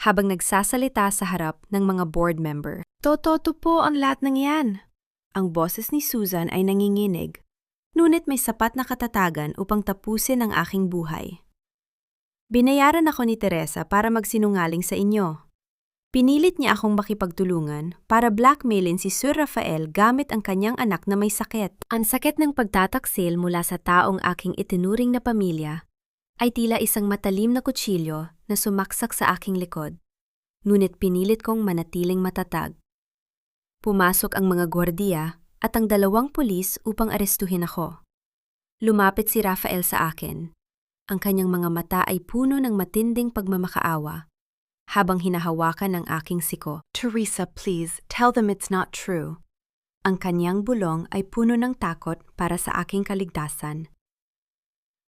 habang nagsasalita sa harap ng mga board member. Totoo po ang lahat ng yan. Ang boses ni Susan ay nanginginig, ngunit may sapat na katatagan upang tapusin ang aking buhay. Binayaran ako ni Teresa para magsinungaling sa inyo. Pinilit niya akong makipagtulungan para blackmailin si Sir Rafael gamit ang kanyang anak na may sakit. Ang sakit ng pagtataksil mula sa taong aking itinuring na pamilya ay tila isang matalim na kutsilyo na sumaksak sa aking likod, ngunit pinilit kong manatiling matatag. Pumasok ang mga gwardiya at ang 2 pulis upang arestuhin ako. Lumapit si Rafael sa akin. Ang kanyang mga mata ay puno ng matinding pagmamakaawa habang hinahawakan ang aking siko. Teresa, please, tell them it's not true. Ang kanyang bulong ay puno ng takot para sa aking kaligtasan.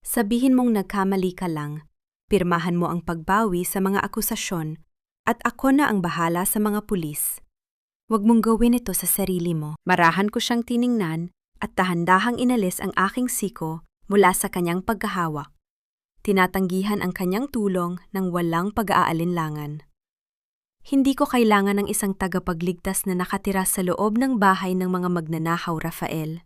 Sabihin mong nagkamali ka lang, pirmahan mo ang pagbawi sa mga akusasyon at ako na ang bahala sa mga pulis. Huwag mong gawin ito sa sarili mo. Marahan ko siyang tiningnan at dahan-dahang inalis ang aking siko mula sa kanyang pagkahawak. Tinatanggihan ang kanyang tulong ng walang pag-aalinlangan. Hindi ko kailangan ng isang tagapagligtas na nakatira sa loob ng bahay ng mga magnanakaw, Rafael.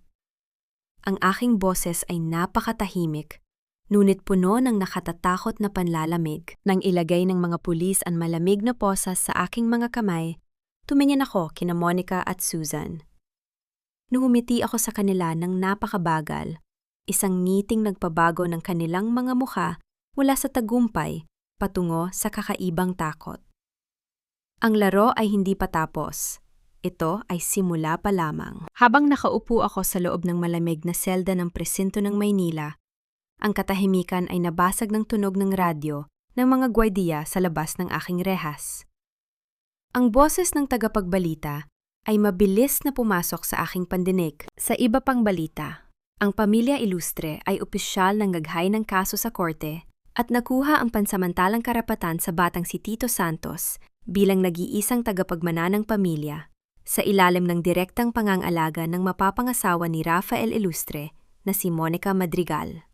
Ang aking boses ay napakatahimik, ngunit puno ng nakatatakot na panlalamig. Nang ilagay ng mga pulis ang malamig na posas sa aking mga kamay, tumingin ako kina Monica at Susan. Nung umiti ako sa kanila ng napakabagal, isang ngiting nagpabago ng kanilang mga mukha mula sa tagumpay patungo sa kakaibang takot. Ang laro ay hindi pa tapos. Ito ay simula pa lamang. Habang nakaupo ako sa loob ng malamig na selda ng presinto ng Maynila, ang katahimikan ay nabasag ng tunog ng radyo ng mga gwardiya sa labas ng aking rehas. Ang boses ng tagapagbalita ay mabilis na pumasok sa aking pandinig. Sa iba pang balita, ang pamilya Ilustre ay opisyal ng gaghay ng kaso sa korte at nakuha ang pansamantalang karapatan sa batang si Tito Santos bilang nag-iisang tagapagmana ng pamilya sa ilalim ng direktang pangangalaga ng mapapangasawa ni Rafael Ilustre na si Monica Madrigal.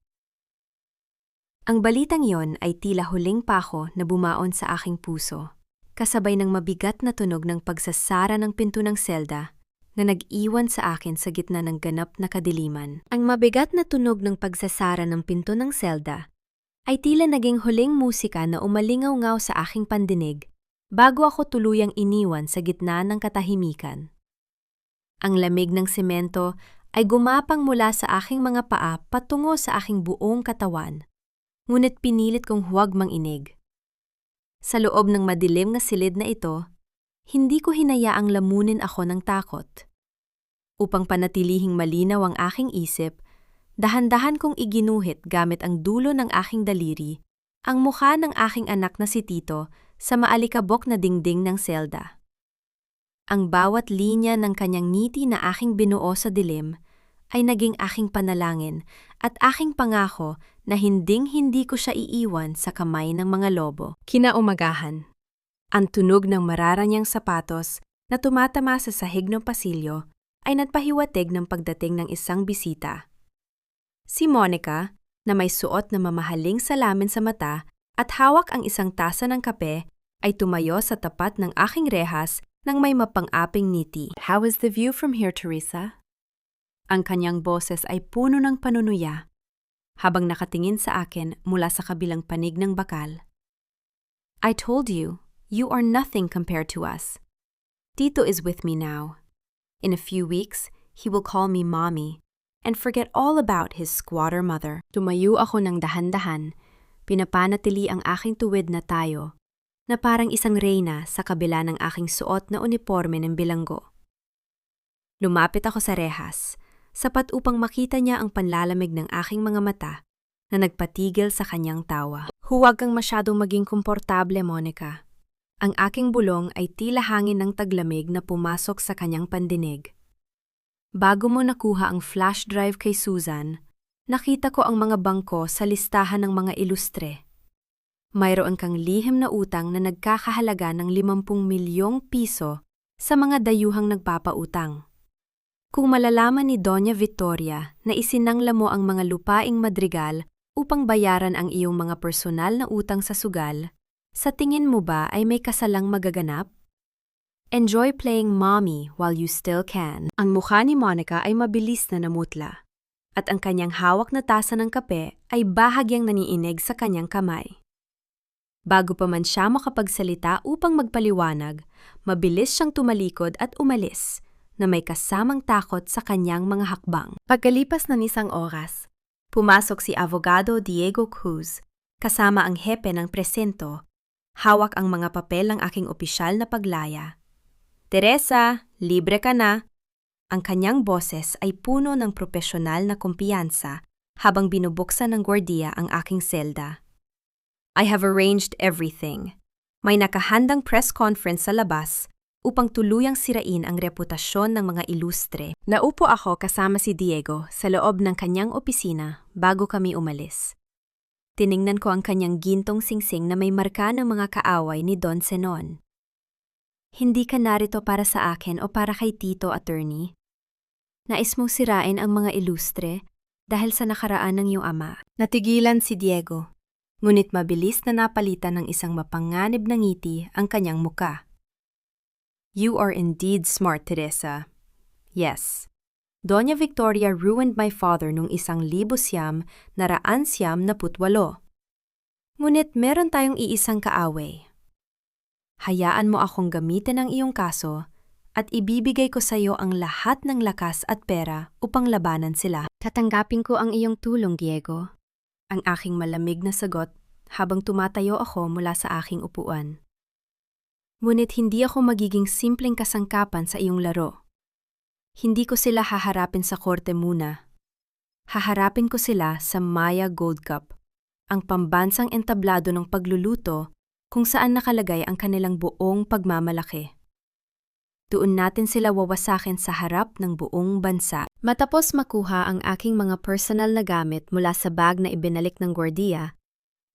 Ang balitang yon ay tila huling pako na bumaon sa aking puso, kasabay ng mabigat na tunog ng pagsasara ng pinto ng selda na nag-iwan sa akin sa gitna ng ganap na kadiliman. Ang mabigat na tunog ng pagsasara ng pinto ng selda ay tila naging huling musika na umalingaw-ngaw sa aking pandinig bago ako tuluyang iniwan sa gitna ng katahimikan. Ang lamig ng semento ay gumapang mula sa aking mga paa patungo sa aking buong katawan, ngunit pinilit kong huwag manginig. Sa loob ng madilim na silid na ito, hindi ko hinayaang lamunin ako ng takot. Upang panatilihing malinaw ang aking isip, dahan-dahan kong iginuhit gamit ang dulo ng aking daliri ang mukha ng aking anak na si Tito sa maalikabok na dingding ng selda. Ang bawat linya ng kanyang ngiti na aking binuo sa dilim ay naging aking panalangin at aking pangako na hinding-hindi ko siya iiwan sa kamay ng mga lobo. Kinaumagahan, ang tunog ng mararanyang sapatos na tumatama sa sahig ng pasilyo ay nagpahiwatig ng pagdating ng isang bisita. Si Monica, na may suot na mamahaling salamin sa mata at hawak ang isang tasa ng kape, ay tumayo sa tapat ng aking rehas nang may mapang-aping ngiti. "How is the view from here, Teresa?" Ang kanyang boses ay puno ng panunuya, habang nakatingin sa akin mula sa kabilang panig ng bakal. "I told you, you are nothing compared to us. Tito is with me now. In a few weeks, he will call me Mommy and forget all about his squatter mother." Tumayo ako ng dahan-dahan, pinapanatili ang aking tuwid na tayo, na parang isang reyna sa kabila ng aking suot na uniforme ng bilanggo. Lumapit ako sa rehas, sapat upang makita niya ang panlalamig ng aking mga mata na nagpatigil sa kanyang tawa. "Huwag kang masyadong maging komportable, Monica." Ang aking bulong ay tila hangin ng taglamig na pumasok sa kanyang pandinig. "Bago mo nakuha ang flash drive kay Susan, nakita ko ang mga bangko sa listahan ng mga ilustre. Mayroon kang lihim na utang na nagkakahalaga ng 50 milyong piso sa mga dayuhang nagpapautang. Kung malalaman ni Doña Victoria na isinangla mo ang mga lupaing Madrigal upang bayaran ang iyong mga personal na utang sa sugal, sa tingin mo ba ay may kasalang magaganap? Enjoy playing mommy while you still can." Ang mukha ni Monica ay mabilis na namutla, at ang kanyang hawak na tasa ng kape ay bahagyang naniinig sa kanyang kamay. Bago pa man siya makapagsalita upang magpaliwanag, mabilis siyang tumalikod at umalis, na may kasamang takot sa kanyang mga hakbang. Pagkalipas ng isang oras, pumasok si Abogado Diego Cruz, kasama ang hepe ng presento, hawak ang mga papel ng aking opisyal na paglaya. "Teresa, libre ka na." Ang kanyang boses ay puno ng propesyonal na kumpiyansa habang binubuksan ng gwardiya ang aking selda. "I have arranged everything. May nakahandang press conference sa labas upang tuluyang sirain ang reputasyon ng mga ilustre." Naupo ako kasama si Diego sa loob ng kanyang opisina bago kami umalis. Tiningnan ko ang kanyang gintong singsing na may marka ng mga kaaway ni Don Zenon. "Hindi ka narito para sa akin o para kay Tito, attorney. Nais mong sirain ang mga ilustre dahil sa nakaraan ng iyong ama." Natigilan si Diego, ngunit mabilis na napalitan ng isang mapanganib na ngiti ang kanyang muka. "You are indeed smart, Teresa. Yes, Doña Victoria ruined my father nung 1948. Ngunit meron tayong iisang kaaway. Hayaan mo akong gamitin ang iyong kaso at ibibigay ko sa iyo ang lahat ng lakas at pera upang labanan sila." "Tatanggapin ko ang iyong tulong, Diego." Ang aking malamig na sagot habang tumatayo ako mula sa aking upuan. "Ngunit hindi ako magiging simpleng kasangkapan sa iyong laro. Hindi ko sila haharapin sa korte muna. Haharapin ko sila sa Maya Gold Cup, ang pambansang entablado ng pagluluto kung saan nakalagay ang kanilang buong pagmamalaki. Doon natin sila wawasakin sa harap ng buong bansa." Matapos makuha ang aking mga personal na gamit mula sa bag na ibinalik ng gwardiya,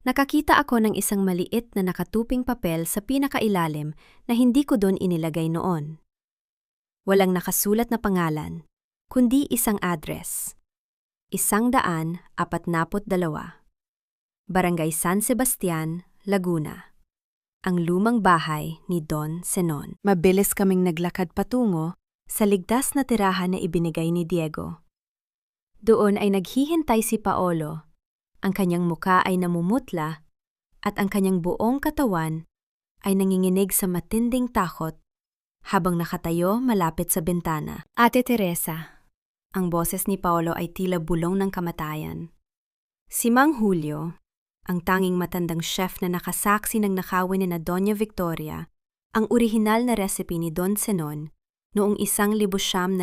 nakakita ako ng isang maliit na nakatuping papel sa pinakailalim na hindi ko doon inilagay noon. Walang nakasulat na pangalan, kundi isang address. 142, Barangay San Sebastian, Laguna. Ang lumang bahay ni Don Senon. Mabilis kaming naglakad patungo sa ligtas na tirahan na ibinigay ni Diego. Doon ay naghihintay si Paolo. Ang kanyang muka ay namumutla at ang kanyang buong katawan ay nanginginig sa matinding takot habang nakatayo malapit sa bintana. Ate Teresa. Ang boses ni Paolo ay tila bulong ng kamatayan. Si Mang Julio, ang tanging matandang chef na nakasaksi ng nakawin ni na Doña Victoria, ang orihinal na recipe ni Don Senon noong 1978.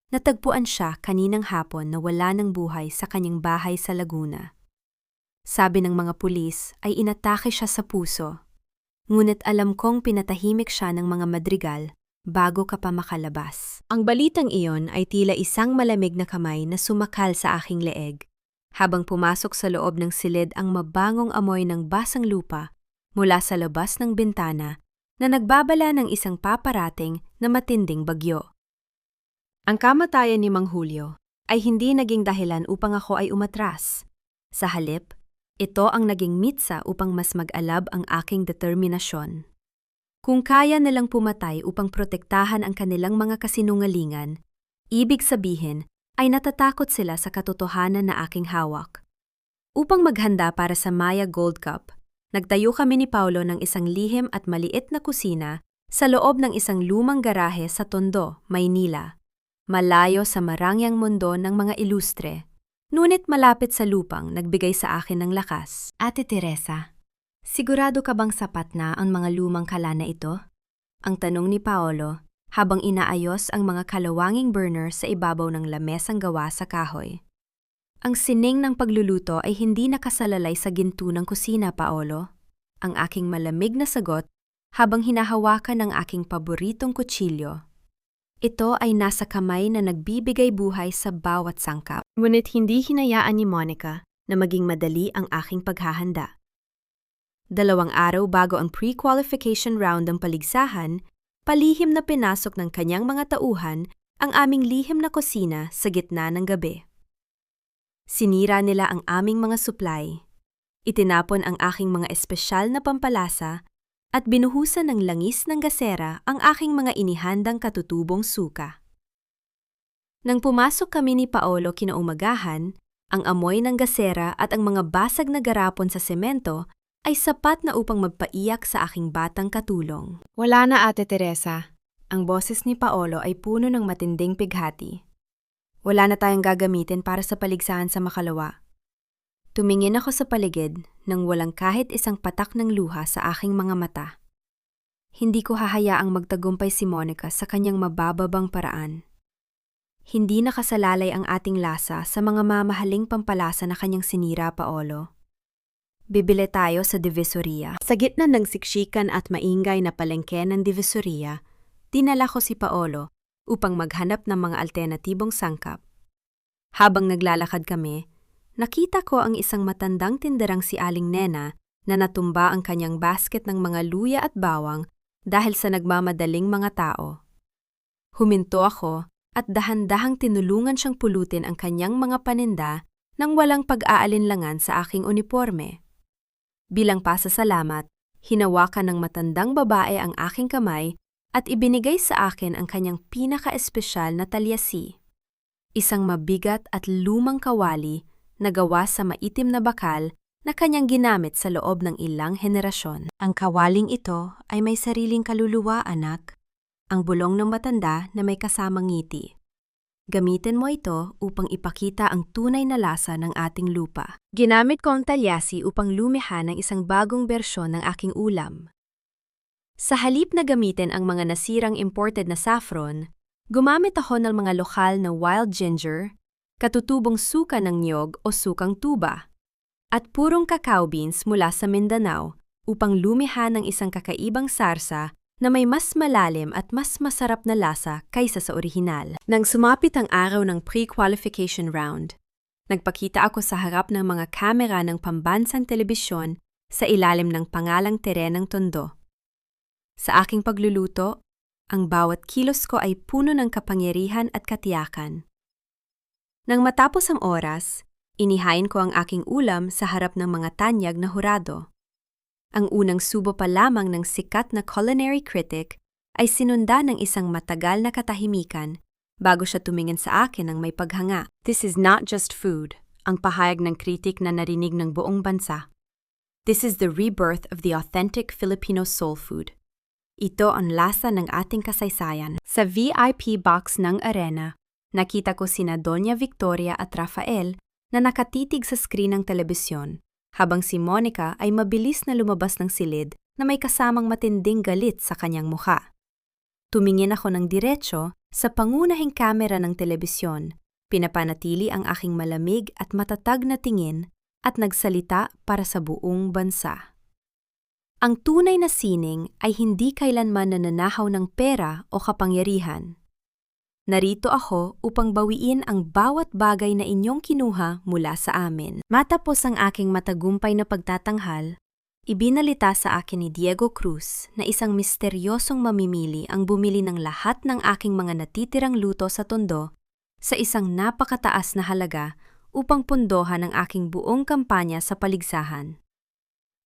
Natagpuan siya kaninang hapon na wala ng buhay sa kanyang bahay sa Laguna. Sabi ng mga pulis ay inatake siya sa puso, ngunit alam kong pinatahimik siya ng mga madrigal bago ka pa makalabas. Ang balitang iyon ay tila isang malamig na kamay na sumakal sa aking leeg. Habang pumasok sa loob ng silid ang mabangong amoy ng basang lupa mula sa labas ng bintana na nagbabala ng isang paparating na matinding bagyo. Ang kamatayan ni Mang Julio ay hindi naging dahilan upang ako ay umatras. Sa halip, ito ang naging mitsa upang mas mag-alab ang aking determinasyon. Kung kaya nilang pumatay upang protektahan ang kanilang mga kasinungalingan, ibig sabihin ay natatakot sila sa katotohanan na aking hawak. Upang maghanda para sa Maya Gold Cup, nagtayo kami ni Paulo ng isang lihim at maliit na kusina sa loob ng isang lumang garahe sa Tondo, Maynila, malayo sa marangyang mundo ng mga ilustre, ngunit malapit sa lupang nagbigay sa akin ng lakas. Ate Teresa, sigurado ka bang sapat na ang mga lumang kala na ito? Ang tanong ni Paolo habang inaayos ang mga kalawanging burner sa ibabaw ng lamesang gawa sa kahoy. Ang sining ng pagluluto ay hindi nakasalalay sa ginto ng kusina, Paolo. Ang aking malamig na sagot habang hinahawakan ng aking paboritong kutsilyo. Ito ay nasa kamay na nagbibigay buhay sa bawat sangkap. Ngunit hindi hinayaan ni Monica na maging madali ang aking paghahanda. 2 araw bago ang pre-qualification round ng paligsahan, palihim na pinasok ng kanyang mga tauhan ang aming lihim na kusina sa gitna ng gabi. Sinira nila ang aming mga supply, itinapon ang aking mga espesyal na pampalasa at binuhusan ng langis ng gasera ang aking mga inihandang katutubong suka. Nang pumasok kami ni Paolo kinaumagahan, ang amoy ng gasera at ang mga basag na garapon sa semento ay sapat na upang magpaiyak sa aking batang katulong. Wala na, Ate Teresa. Ang boses ni Paolo ay puno ng matinding pighati. Wala na tayong gagamitin para sa paligsahan sa Makalawa. Tumingin ako sa paligid nang walang kahit isang patak ng luha sa aking mga mata. Hindi ko hahayaang magtagumpay si Monica sa kanyang mabababang paraan. Hindi nakasalalay ang ating lasa sa mga mamahaling pampalasa na kanyang sinira, Paolo. Bibili tayo sa Divisoria. Sa gitna ng siksikan at maingay na palengke ng Divisoria, dinala ko si Paolo upang maghanap ng mga alternatibong sangkap. Habang naglalakad kami, nakita ko ang isang matandang tinderang si Aling Nena na natumba ang kanyang basket ng mga luya at bawang dahil sa nagmamadaling mga tao. Huminto ako at dahan-dahang tinulungan siyang pulutin ang kanyang mga paninda nang walang pag-aalinlangan sa aking uniforme. Bilang pasasalamat, hinawakan ng matandang babae ang aking kamay at ibinigay sa akin ang kanyang pinaka-espesyal na talyasi. Isang mabigat at lumang kawali na gawa sa maitim na bakal na kanyang ginamit sa loob ng ilang henerasyon. Ang kawaling ito ay may sariling kaluluwa, anak. Ang bulong ng matanda na may kasamang ngiti. Gamitin mo ito upang ipakita ang tunay na lasa ng ating lupa. Ginamit ko ang talyasi upang lumihan ng isang bagong bersyon ng aking ulam. Sa halip na gamitin ang mga nasirang imported na saffron, gumamit ako ng mga lokal na wild ginger, katutubong suka ng niyog o sukang tuba, at purong cacao beans mula sa Mindanao upang lumihan ng isang kakaibang sarsa na may mas malalim at mas masarap na lasa kaysa sa orihinal. Nang sumapit ang araw ng pre-qualification round, nagpakita ako sa harap ng mga kamera ng pambansang telebisyon sa ilalim ng pangalang Terenang Tondo. Sa aking pagluluto, Ang bawat kilos ko ay puno ng kapangyarihan at katiyakan. Nang matapos ang oras, inihain ko ang aking ulam sa harap ng mga tanyag na hurado. Ang unang subo pa lamang ng sikat na culinary critic ay sinunda ng isang matagal na katahimikan bago siya tumingin sa akin ng may paghanga. This is not just food, ang pahayag ng kritik na narinig ng buong bansa. This is the rebirth of the authentic Filipino soul food. Ito ang lasa ng ating kasaysayan. Sa VIP box ng arena, nakita ko sina Doña Victoria at Rafael na nakatitig sa screen ng telebisyon, habang si Monica ay mabilis na lumabas ng silid na may kasamang matinding galit sa kanyang mukha. Tumingin ako ng diretso sa pangunahing kamera ng telebisyon, pinapanatili ang aking malamig at matatag na tingin at nagsalita para sa buong bansa. Ang tunay na sining ay hindi kailanman nananahaw ng pera o kapangyarihan. Narito ako upang bawiin ang bawat bagay na inyong kinuha mula sa amin. Matapos ang aking matagumpay na pagtatanghal, ibinalita sa akin ni Diego Cruz na isang misteryosong mamimili ang bumili ng lahat ng aking mga natitirang luto sa Tondo sa isang napakataas na halaga upang pundohan ang aking buong kampanya sa paligsahan.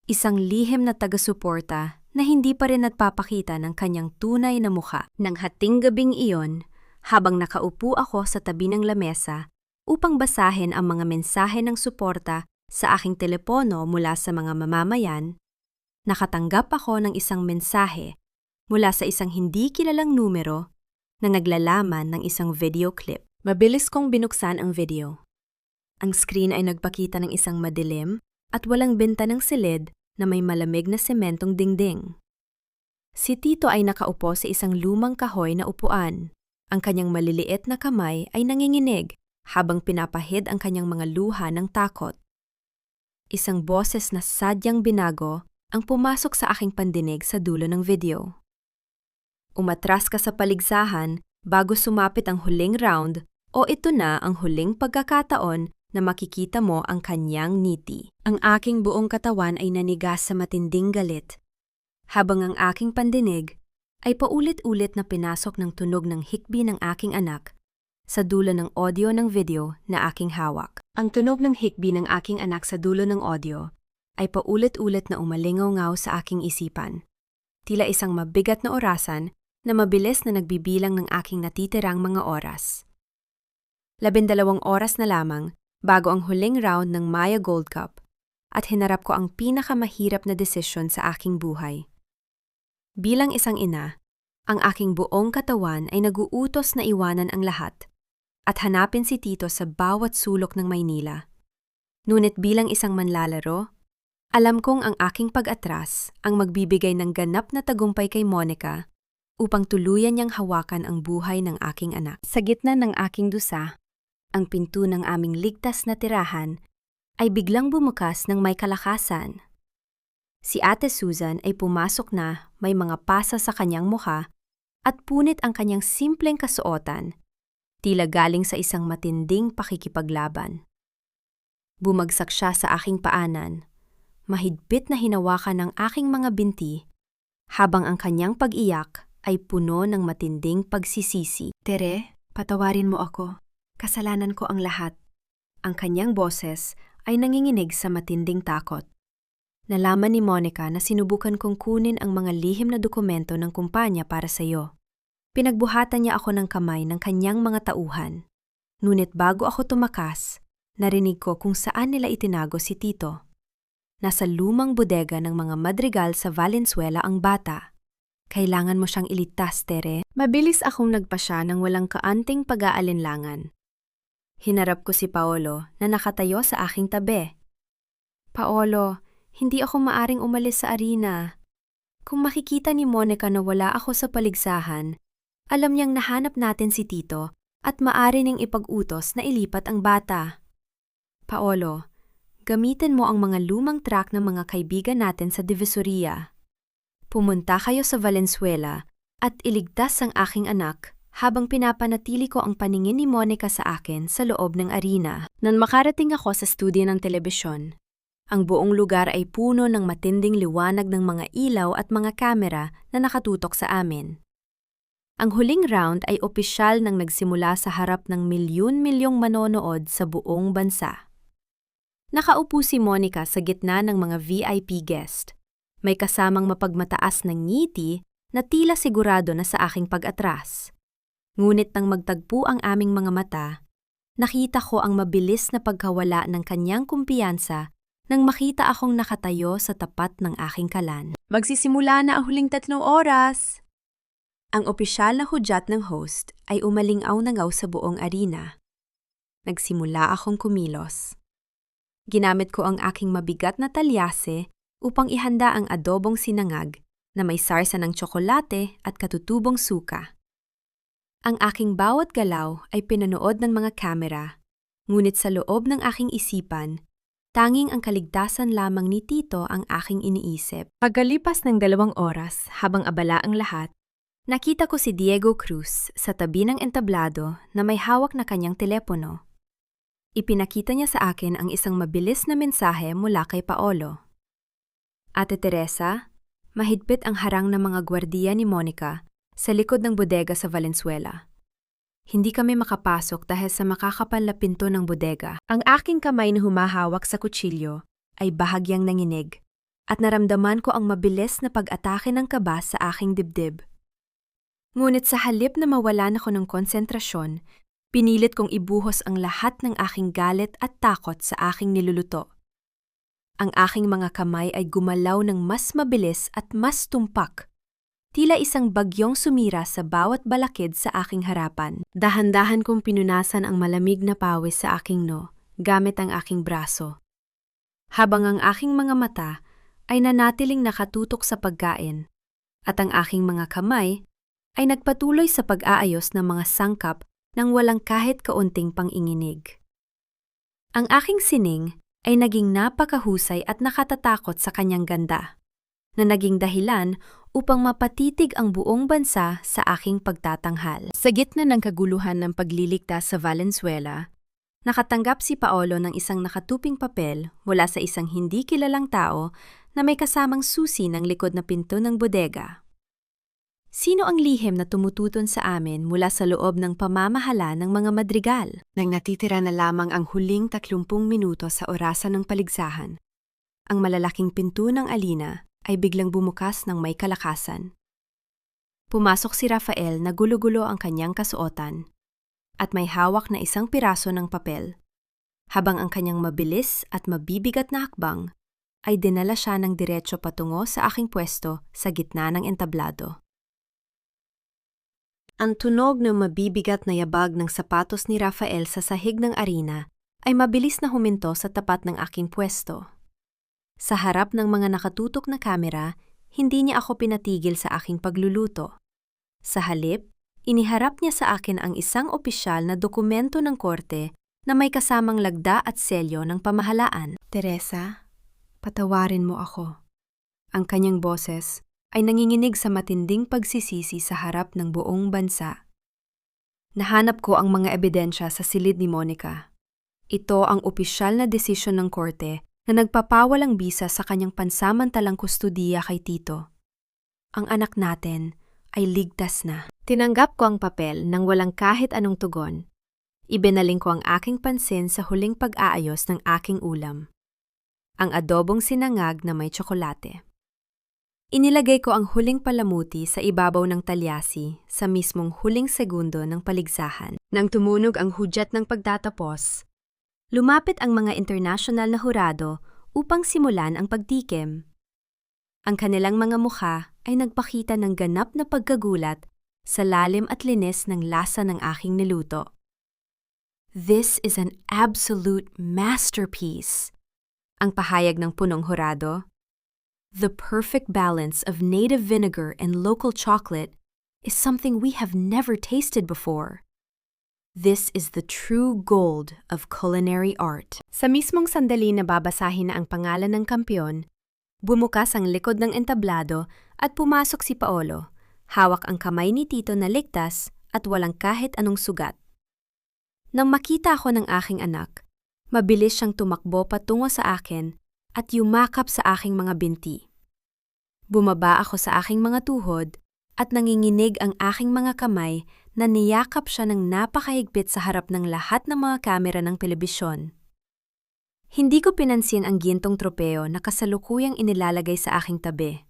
Isang lihim na taga-suporta na hindi pa rin nagpapakita ng kanyang tunay na mukha. Nang hating gabing iyon, habang nakaupo ako sa tabi ng lamesa upang basahin ang mga mensahe ng suporta sa aking telepono mula sa mga mamamayan, nakatanggap ako ng isang mensahe mula sa isang hindi kilalang numero na naglalaman ng isang video clip. Mabilis kong binuksan ang video. Ang screen ay nagpakita ng isang madilim at walang benta ng silid na may malamig na sementong dingding. Si Tito ay nakaupo sa isang lumang kahoy na upuan. Ang kanyang maliliit na kamay ay nanginginig habang pinapahid ang kanyang mga luha ng takot. Isang boses na sadyang binago ang pumasok sa aking pandinig sa dulo ng video. Umatras ka sa paligsahan bago sumapit ang huling round o ito na ang huling pagkakataon na makikita mo ang kanyang ngiti. Ang aking buong katawan ay nanigas sa matinding galit, habang ang aking pandinig ay paulit-ulit na pinasok ng tunog ng hikbi ng aking anak sa dulo ng audio ng video na aking hawak. Ang tunog ng hikbi ng aking anak sa dulo ng audio ay paulit-ulit na umalingaw-ngaw sa aking isipan. Tila isang mabigat na orasan na mabilis na nagbibilang ng aking natitirang mga oras. 12 oras na lamang bago ang huling round ng Maya Gold Cup at hinarap ko ang pinakamahirap na desisyon sa aking buhay. Bilang isang ina, ang aking buong katawan ay naguutos na iwanan ang lahat at hanapin si Tito sa bawat sulok ng Maynila. Ngunit bilang isang manlalaro, alam kong ang aking pag-atras ang magbibigay ng ganap na tagumpay kay Monica upang tuluyan niyang hawakan ang buhay ng aking anak. Sa gitna ng aking dusa, ang pinto ng aming ligtas na tirahan ay biglang bumukas ng may kalakasan. Si Ate Susan ay pumasok na may mga pasa sa kanyang mukha at punit ang kanyang simpleng kasuotan, tila galing sa isang matinding pakikipaglaban. Bumagsak siya sa aking paanan, mahigpit na hinawakan ng aking mga binti, habang ang kanyang pag-iyak ay puno ng matinding pagsisisi. Tere, patawarin mo ako. Kasalanan ko ang lahat. Ang kanyang boses ay nanginginig sa matinding takot. Nalaman ni Monica na sinubukan kong kunin ang mga lihim na dokumento ng kumpanya para sa iyo. Pinagbuhatan niya ako ng kamay ng kanyang mga tauhan. Ngunit bago ako tumakas, narinig ko kung saan nila itinago si Tito. Nasa lumang bodega ng mga Madrigal sa Valenzuela ang bata. Kailangan mo siyang ilitas, Tere. Mabilis akong nagpasya ng walang kaanting pag-aalinlangan. Hinarap ko si Paolo na nakatayo sa aking tabi. Paolo, hindi ako maaring umalis sa arena. Kung makikita ni Monica na wala ako sa paligsahan, alam niyang nahanap natin si Tito at maaari niyang ipag-utos na ilipat ang bata. Paolo, gamitin mo ang mga lumang truck ng mga kaibigan natin sa Divisoria. Pumunta kayo sa Valenzuela at iligtas ang aking anak habang pinapanatili ko ang paningin ni Monica sa akin sa loob ng arena. Nang makarating ako sa studio ng telebisyon, ang buong lugar ay puno ng matinding liwanag ng mga ilaw at mga kamera na nakatutok sa amin. Ang huling round ay opisyal nang nagsimula sa harap ng milyon-milyong manonood sa buong bansa. Nakaupo si Monica sa gitna ng mga VIP guest. May kasamang mapagmataas ng ngiti na tila sigurado na sa aking pag-atras. Ngunit nang magtagpo ang aming mga mata, nakita ko ang mabilis na pagkawala ng kanyang kumpiyansa nang makita akong nakatayo sa tapat ng aking kalan. Magsisimula na ang huling 3 oras. Ang opisyal na hudyat ng host ay umalingaw-nangaw sa buong arena. Nagsimula akong kumilos. Ginamit ko ang aking mabigat na talyase upang ihanda ang adobong sinangag na may sarsa ng tsokolate at katutubong suka. Ang aking bawat galaw ay pinanood ng mga kamera, ngunit sa loob ng aking isipan, tanging ang kaligtasan lamang ni Tito ang aking iniisip. Pagkalipas ng 2 oras habang abala ang lahat, nakita ko si Diego Cruz sa tabi ng entablado na may hawak na kanyang telepono. Ipinakita niya sa akin ang isang mabilis na mensahe mula kay Paolo. Ate Teresa, mahigpit ang harang ng mga gwardiya ni Monica sa likod ng bodega sa Valenzuela. Hindi kami makapasok dahil sa makakapal na pinto ng bodega. Ang aking kamay na humahawak sa kutsilyo ay bahagyang nanginig at naramdaman ko ang mabilis na pag-atake ng kaba sa aking dibdib. Ngunit sa halip na mawalan ako ng konsentrasyon, pinilit kong ibuhos ang lahat ng aking galit at takot sa aking niluluto. Ang aking mga kamay ay gumalaw ng mas mabilis at mas tumpak. Tila isang bagyong sumira sa bawat balakid sa aking harapan. Dahan-dahan kong pinunasan ang malamig na pawis sa aking noo gamit ang aking braso. Habang ang aking mga mata ay nanatiling nakatutok sa pagkain at ang aking mga kamay ay nagpatuloy sa pag-aayos ng mga sangkap nang walang kahit kaunting panginginig. Ang aking sining ay naging napakahusay at nakatatakot sa kanyang ganda, na naging dahilan upang mapatitig ang buong bansa sa aking pagtatanghal. Sa gitna ng kaguluhan ng pagliligtas sa Valenzuela, nakatanggap si Paolo ng isang nakatuping papel mula sa isang hindi kilalang tao na may kasamang susi ng likod na pinto ng bodega. Sino ang lihim na tumututon sa amin mula sa loob ng pamamahala ng mga madrigal? Nang natitira na lamang ang huling 30 minuto sa orasan ng paligsahan, ang malalaking pinto ng Alina ay biglang bumukas ng may kalakasan. Pumasok si Rafael na gulo-gulo ang kanyang kasuotan at may hawak na isang piraso ng papel, habang ang kanyang mabilis at mabibigat na hakbang ay dinala siya ng diretso patungo sa aking pwesto sa gitna ng entablado. Ang tunog ng mabibigat na yabag ng sapatos ni Rafael sa sahig ng arena ay mabilis na huminto sa tapat ng aking pwesto. Sa harap ng mga nakatutok na kamera, hindi niya ako pinatigil sa aking pagluluto. Sa halip, iniharap niya sa akin ang isang opisyal na dokumento ng korte na may kasamang lagda at selyo ng pamahalaan. Teresa, patawarin mo ako. Ang kanyang boses ay nanginginig sa matinding pagsisisi sa harap ng buong bansa. Nahanap ko ang mga ebidensya sa silid ni Monica. Ito ang opisyal na desisyon ng korte na nagpapawalang bisa sa kanyang pansamantalang kustudiya kay Tito. Ang anak natin ay ligtas na. Tinanggap ko ang papel nang walang kahit anong tugon. Ibinaling ko ang aking pansin sa huling pag-aayos ng aking ulam. Ang adobong sinangag na may tsokolate. Inilagay ko ang huling palamuti sa ibabaw ng talyasi sa mismong huling segundo ng paligsahan. Nang tumunog ang hudyat ng pagtatapos, lumapit ang mga international na hurado upang simulan ang pagtikim. Ang kanilang mga mukha ay nagpakita ng ganap na pagkagulat sa lalim at linis ng lasa ng aking niluto. This is an absolute masterpiece, ang pahayag ng punong hurado. The perfect balance of native vinegar and local chocolate is something we have never tasted before. This is the true gold of culinary art. Sa mismong sandali na babasahin na ang pangalan ng kampiyon, bumukas ang likod ng entablado at pumasok si Paolo, hawak ang kamay ni Tito na ligtas at walang kahit anong sugat. Nang makita ako ng aking anak, mabilis siyang tumakbo patungo sa akin at yumakap sa aking mga binti. Bumaba ako sa aking mga tuhod at nanginginig ang aking mga kamay na niyakap siya ng napakahigpit sa harap ng lahat ng mga kamera ng telebisyon. Hindi ko pinansin ang gintong tropeo na kasalukuyang inilalagay sa aking tabi.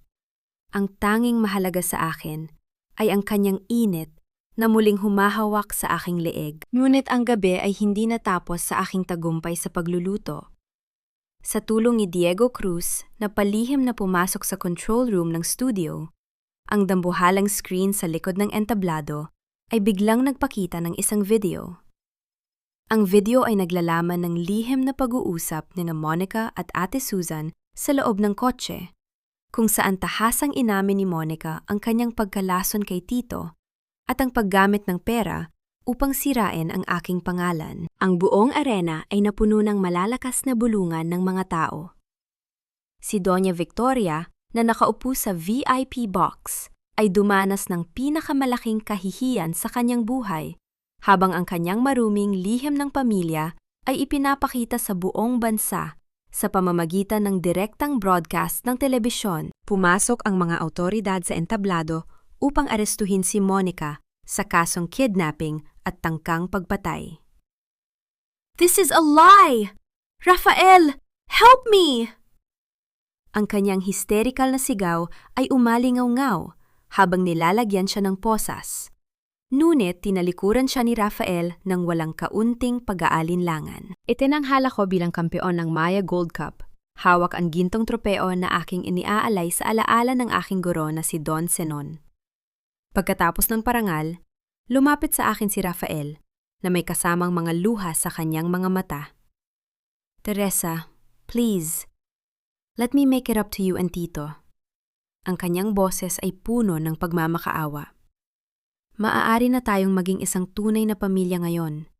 Ang tanging mahalaga sa akin ay ang kanyang init na muling humahawak sa aking leeg. Ngunit ang gabi ay hindi natapos sa aking tagumpay sa pagluluto. Sa tulong ni Diego Cruz na palihim na pumasok sa control room ng studio, ang dambuhalang screen sa likod ng entablado ay biglang nagpakita ng isang video. Ang video ay naglalaman ng lihim na pag-uusap ni Monica at Ate Susan sa loob ng kotse, kung saan tahasang inamin ni Monica ang kanyang pagkalason kay Tito at ang paggamit ng pera upang sirain ang aking pangalan. Ang buong arena ay napuno ng malalakas na bulungan ng mga tao. Si Doña Victoria, na nakaupo sa VIP box, ay dumanas ng pinakamalaking kahihiyan sa kanyang buhay, habang ang kanyang maruming lihim ng pamilya ay ipinapakita sa buong bansa sa pamamagitan ng direktang broadcast ng telebisyon. Pumasok ang mga awtoridad sa entablado upang arestuhin si Monica sa kasong kidnapping at tangkang pagpatay. This is a lie! Rafael, help me! Ang kanyang hysterical na sigaw ay umalingaw-ngaw habang nilalagyan siya ng posas. Ngunit tinalikuran siya ni Rafael ng walang kaunting pag-aalinlangan. Itinanghala ko bilang kampeon ng Maya Gold Cup. Hawak ang gintong tropeo na aking iniaalay sa alaala ng aking guro na si Don Senon. Pagkatapos ng parangal, lumapit sa akin si Rafael na may kasamang mga luha sa kanyang mga mata. Teresa, please, let me make it up to you and Tito. Ang kanyang boses ay puno ng pagmamakaawa. Maaari na tayong maging isang tunay na pamilya ngayon.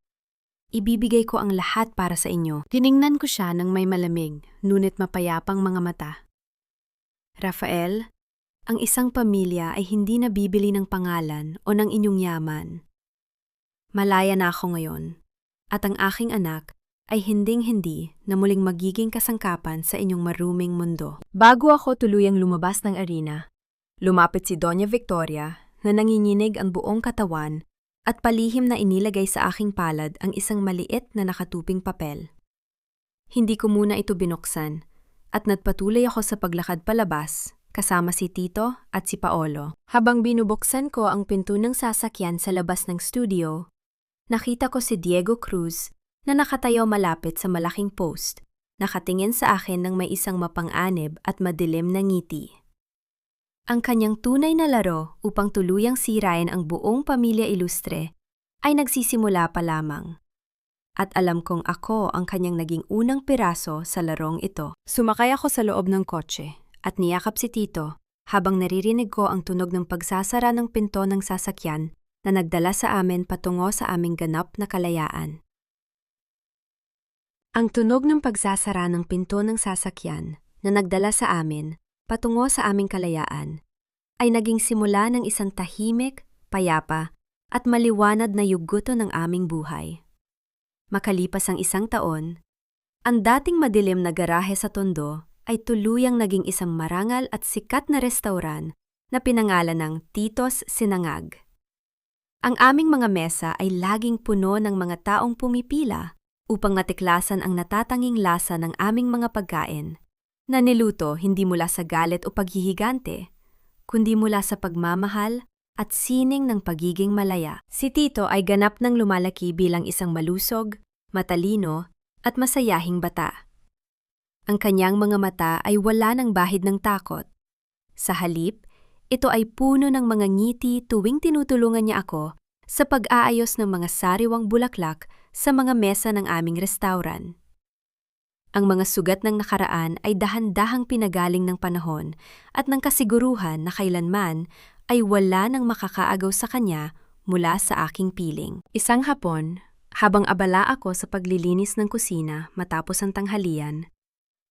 Ibibigay ko ang lahat para sa inyo. Tiningnan ko siya ng may malamig, ngunit mapayapang mga mata. Rafael, ang isang pamilya ay hindi nabibili ng pangalan o ng inyong yaman. Malaya na ako ngayon, at ang aking anak ay hinding-hindi na muling magiging kasangkapan sa inyong maruming mundo. Bago ako tuluyang lumabas ng arena, lumapit si Doña Victoria na nanginginig ang buong katawan at palihim na inilagay sa aking palad ang isang maliit na nakatuping papel. Hindi ko muna ito binuksan at nagpatuloy ako sa paglakad palabas kasama si Tito at si Paolo. Habang binubuksan ko ang pinto ng sasakyan sa labas ng studio, nakita ko si Diego Cruz na nakatayo malapit sa malaking post, nakatingin sa akin ng may isang mapang-anib at madilim na ngiti. Ang kanyang tunay na laro upang tuluyang sirain ang buong pamilya ilustre ay nagsisimula pa lamang. At alam kong ako ang kanyang naging unang piraso sa larong ito. Sumakay ako sa loob ng kotse at niyakap si Tito habang naririnig ko ang tunog ng pagsasara ng pinto ng sasakyan na nagdala sa amin patungo sa aming ganap na kalayaan. Ang tunog ng pagsasara ng pinto ng sasakyan na nagdala sa amin patungo sa aming kalayaan ay naging simula ng isang tahimik, payapa at maliwanag na yuguto ng aming buhay. Makalipas ang isang taon, ang dating madilim na garahe sa Tondo ay tuluyang naging isang marangal at sikat na restauran na pinangalan ng Tito's Sinangag. Ang aming mga mesa ay laging puno ng mga taong pumipila upang matiklasan ang natatanging lasa ng aming mga pagkain, na niluto hindi mula sa galit o paghihigante, kundi mula sa pagmamahal at sining ng pagiging malaya. Si Tito ay ganap nang lumalaki bilang isang malusog, matalino at masayahing bata. Ang kanyang mga mata ay wala ng bahid ng takot. Sa halip, ito ay puno ng mga ngiti tuwing tinutulungan niya ako sa pag-aayos ng mga sariwang bulaklak sa mga mesa ng aming restauran. Ang mga sugat ng nakaraan ay dahan-dahang pinagaling ng panahon at ng kasiguruhan na kailanman ay wala nang makakaagaw sa kanya mula sa aking piling. Isang hapon, habang abala ako sa paglilinis ng kusina matapos ang tanghalian,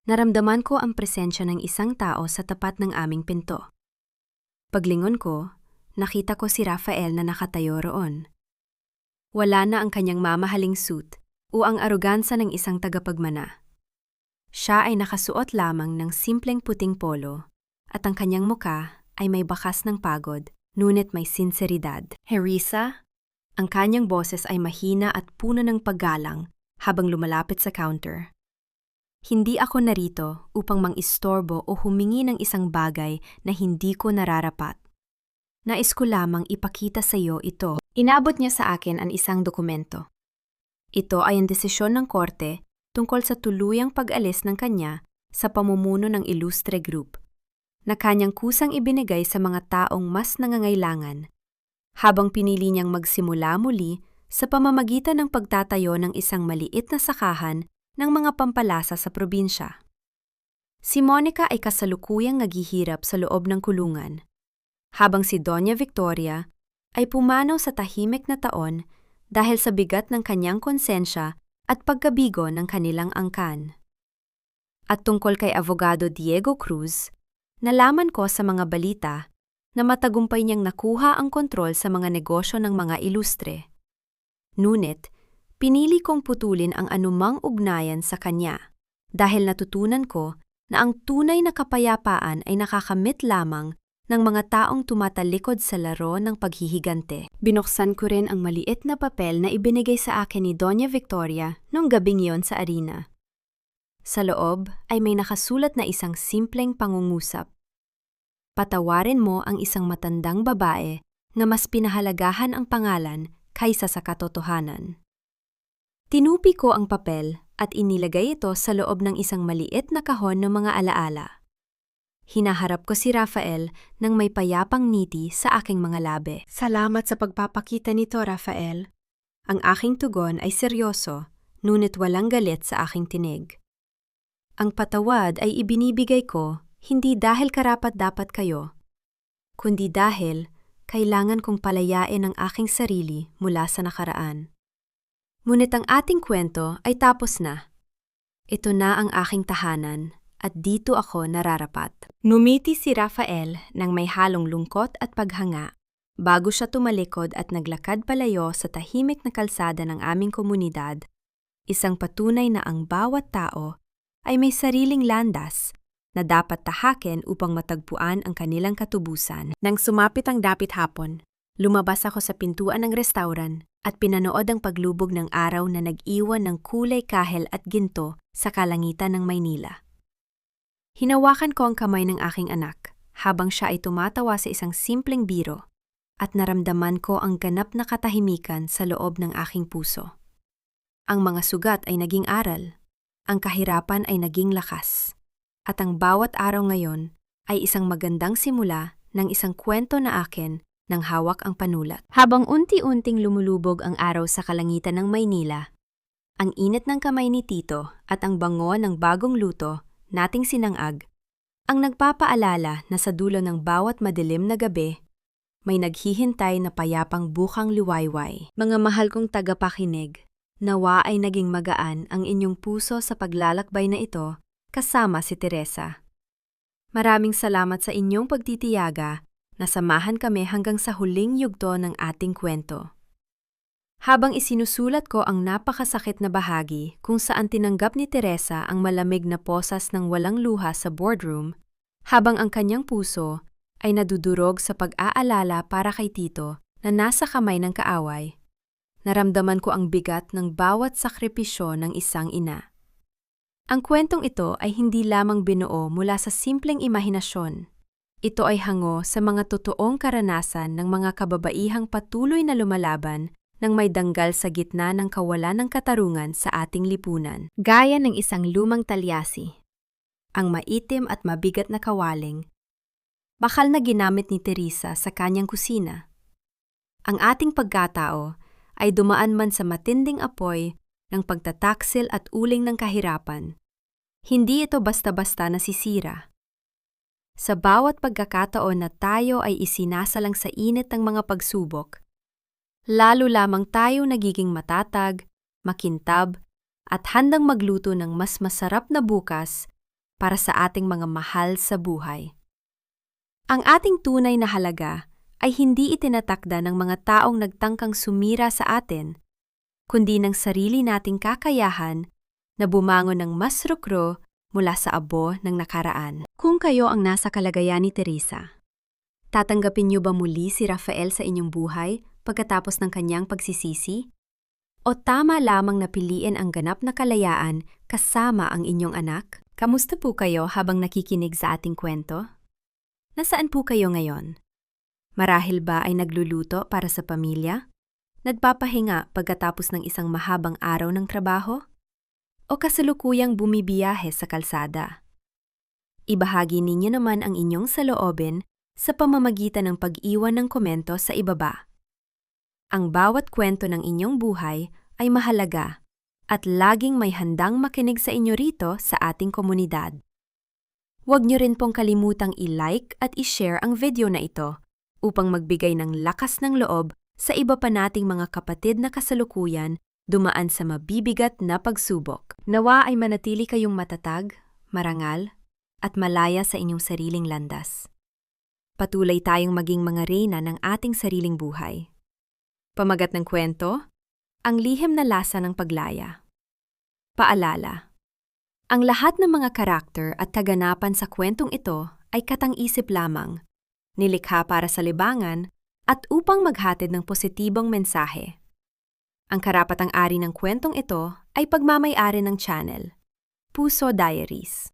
naramdaman ko ang presensya ng isang tao sa tapat ng aming pinto. Paglingon ko, nakita ko si Rafael na nakatayo roon. Wala na ang kanyang mamahaling suit o ang arogansa ng isang tagapagmana. Siya ay nakasuot lamang ng simpleng puting polo at ang kanyang muka ay may bakas ng pagod ngunit may sinseridad. Teresa, ang kanyang boses ay mahina at puno ng paggalang habang lumalapit sa counter. Hindi ako narito upang mang-istorbo o humingi ng isang bagay na hindi ko nararapat. Nais ko lamang ipakita sa iyo ito. Inabot niya sa akin ang isang dokumento. Ito ay ang desisyon ng korte tungkol sa tuluyang pag-alis ng kanya sa pamumuno ng Ilustre Group, na kanyang kusang ibinigay sa mga taong mas nangangailangan, habang pinili niyang magsimula muli sa pamamagitan ng pagtatayo ng isang maliit na sakahan ng mga pampalasa sa probinsya. Si Monica ay kasalukuyang naghihirap sa loob ng kulungan, habang si Doña Victoria ay pumanaw sa tahimik na taon dahil sa bigat ng kanyang konsensya at pagkabigo ng kanilang angkan. At tungkol kay Abogado Diego Cruz, nalaman ko sa mga balita na matagumpay niyang nakuha ang kontrol sa mga negosyo ng mga ilustre. Ngunit, pinili kong putulin ang anumang ugnayan sa kanya dahil natutunan ko na ang tunay na kapayapaan ay nakakamit lamang ng mga taong tumatalikod sa laro ng paghihigante. Binuksan ko rin ang maliit na papel na ibinigay sa akin ni Doña Victoria nung gabing iyon sa arena. Sa loob ay may nakasulat na isang simpleng pangungusap. Patawarin mo ang isang matandang babae na mas pinahalagahan ang pangalan kaysa sa katotohanan. Tinupi ko ang papel at inilagay ito sa loob ng isang maliit na kahon ng mga alaala. Hinaharap ko si Rafael nang may payapang ngiti sa aking mga labi. Salamat sa pagpapakita nito, Rafael. Ang aking tugon ay seryoso, ngunit walang galit sa aking tinig. Ang patawad ay ibinibigay ko hindi dahil karapat-dapat kayo, kundi dahil kailangan kong palayain ang aking sarili mula sa nakaraan. Ngunit ang ating kwento ay tapos na. Ito na ang aking tahanan at dito ako nararapat. Ngumiti si Rafael nang may halong lungkot at paghanga bago siya tumalikod at naglakad palayo sa tahimik na kalsada ng aming komunidad, isang patunay na ang bawat tao ay may sariling landas na dapat tahakin upang matagpuan ang kanilang katubusan. Nang sumapit ang dapit hapon, lumabas ako sa pintuan ng restauran at pinanood ang paglubog ng araw na nag-iwan ng kulay kahel at ginto sa kalangitan ng Maynila. Hinawakan ko ang kamay ng aking anak habang siya ay tumatawa sa isang simpleng biro at naramdaman ko ang ganap na katahimikan sa loob ng aking puso. Ang mga sugat ay naging aral, ang kahirapan ay naging lakas, at ang bawat araw ngayon ay isang magandang simula ng isang kwento na akin nang hawak ang panulat. Habang unti-unting lumulubog ang araw sa kalangitan ng Maynila, ang init ng kamay ni Tito at ang bango ng bagong luto nating sinangag, ang nagpapaalala na sa dulo ng bawat madilim na gabi, may naghihintay na payapang bukang liwayway. Mga mahal kong tagapakinig, nawa ay naging magaan ang inyong puso sa paglalakbay na ito kasama si Teresa. Maraming salamat sa inyong pagtitiyaga na samahan kami hanggang sa huling yugto ng ating kwento. Habang isinusulat ko ang napakasakit na bahagi kung saan tinanggap ni Teresa ang malamig na posas ng walang luha sa boardroom, habang ang kanyang puso ay nadudurog sa pag-aalala para kay Tito na nasa kamay ng kaaway, naramdaman ko ang bigat ng bawat sakripisyo ng isang ina. Ang kwentong ito ay hindi lamang binuo mula sa simpleng imahinasyon. Ito ay hango sa mga totoong karanasan ng mga kababaihang patuloy na lumalaban nang may danggal sa gitna ng kawalan ng katarungan sa ating lipunan. Gaya ng isang lumang talyasi, ang maitim at mabigat na kawaling, bakal na ginamit ni Teresa sa kanyang kusina. Ang ating pagkatao ay dumaan man sa matinding apoy ng pagtataksil at uling ng kahirapan. Hindi ito basta-basta nasisira. Sa bawat pagkakataon na tayo ay isinasalang sa init ng mga pagsubok, lalo lamang tayo nagiging matatag, makintab, at handang magluto ng mas masarap na bukas para sa ating mga mahal sa buhay. Ang ating tunay na halaga ay hindi itinatakda ng mga taong nagtangkang sumira sa atin, kundi ng sarili nating kakayahan na bumangon ng mas rukro mula sa abo ng nakaraan. Kung kayo ang nasa kalagayan ni Teresa, Tatanggapin niyo ba muli si Rafael sa inyong buhay pagkatapos ng kanyang pagsisisi? O tama lamang na piliin ang ganap na kalayaan kasama ang inyong anak? Kamusta po kayo habang nakikinig sa ating kwento? Nasaan po kayo ngayon? Marahil ba ay nagluluto para sa pamilya? Nagpapahinga pagkatapos ng isang mahabang araw ng trabaho? O kasalukuyang bumibiyahe sa kalsada? Ibahagi ninyo naman ang inyong saloobin sa pamamagitan ng pag-iwan ng komento sa ibaba. Ang bawat kwento ng inyong buhay ay mahalaga at laging may handang makinig sa inyo rito sa ating komunidad. Huwag niyo rin pong kalimutang i-like at i-share ang video na ito upang magbigay ng lakas ng loob sa iba pa nating mga kapatid na kasalukuyan dumaan sa mabibigat na pagsubok. Nawa ay manatili kayong matatag, marangal, at malaya sa inyong sariling landas. Patuloy tayong maging mga reyna ng ating sariling buhay. Pamagat ng kwento, ang lihim na lasa ng paglaya. Paalala, ang lahat ng mga karakter at kaganapan sa kwentong ito ay katang-isip lamang, nilikha para sa libangan at upang maghatid ng positibong mensahe. Ang karapatang-ari ng kwentong ito ay pagmamay-ari ng channel, Puso Diaries.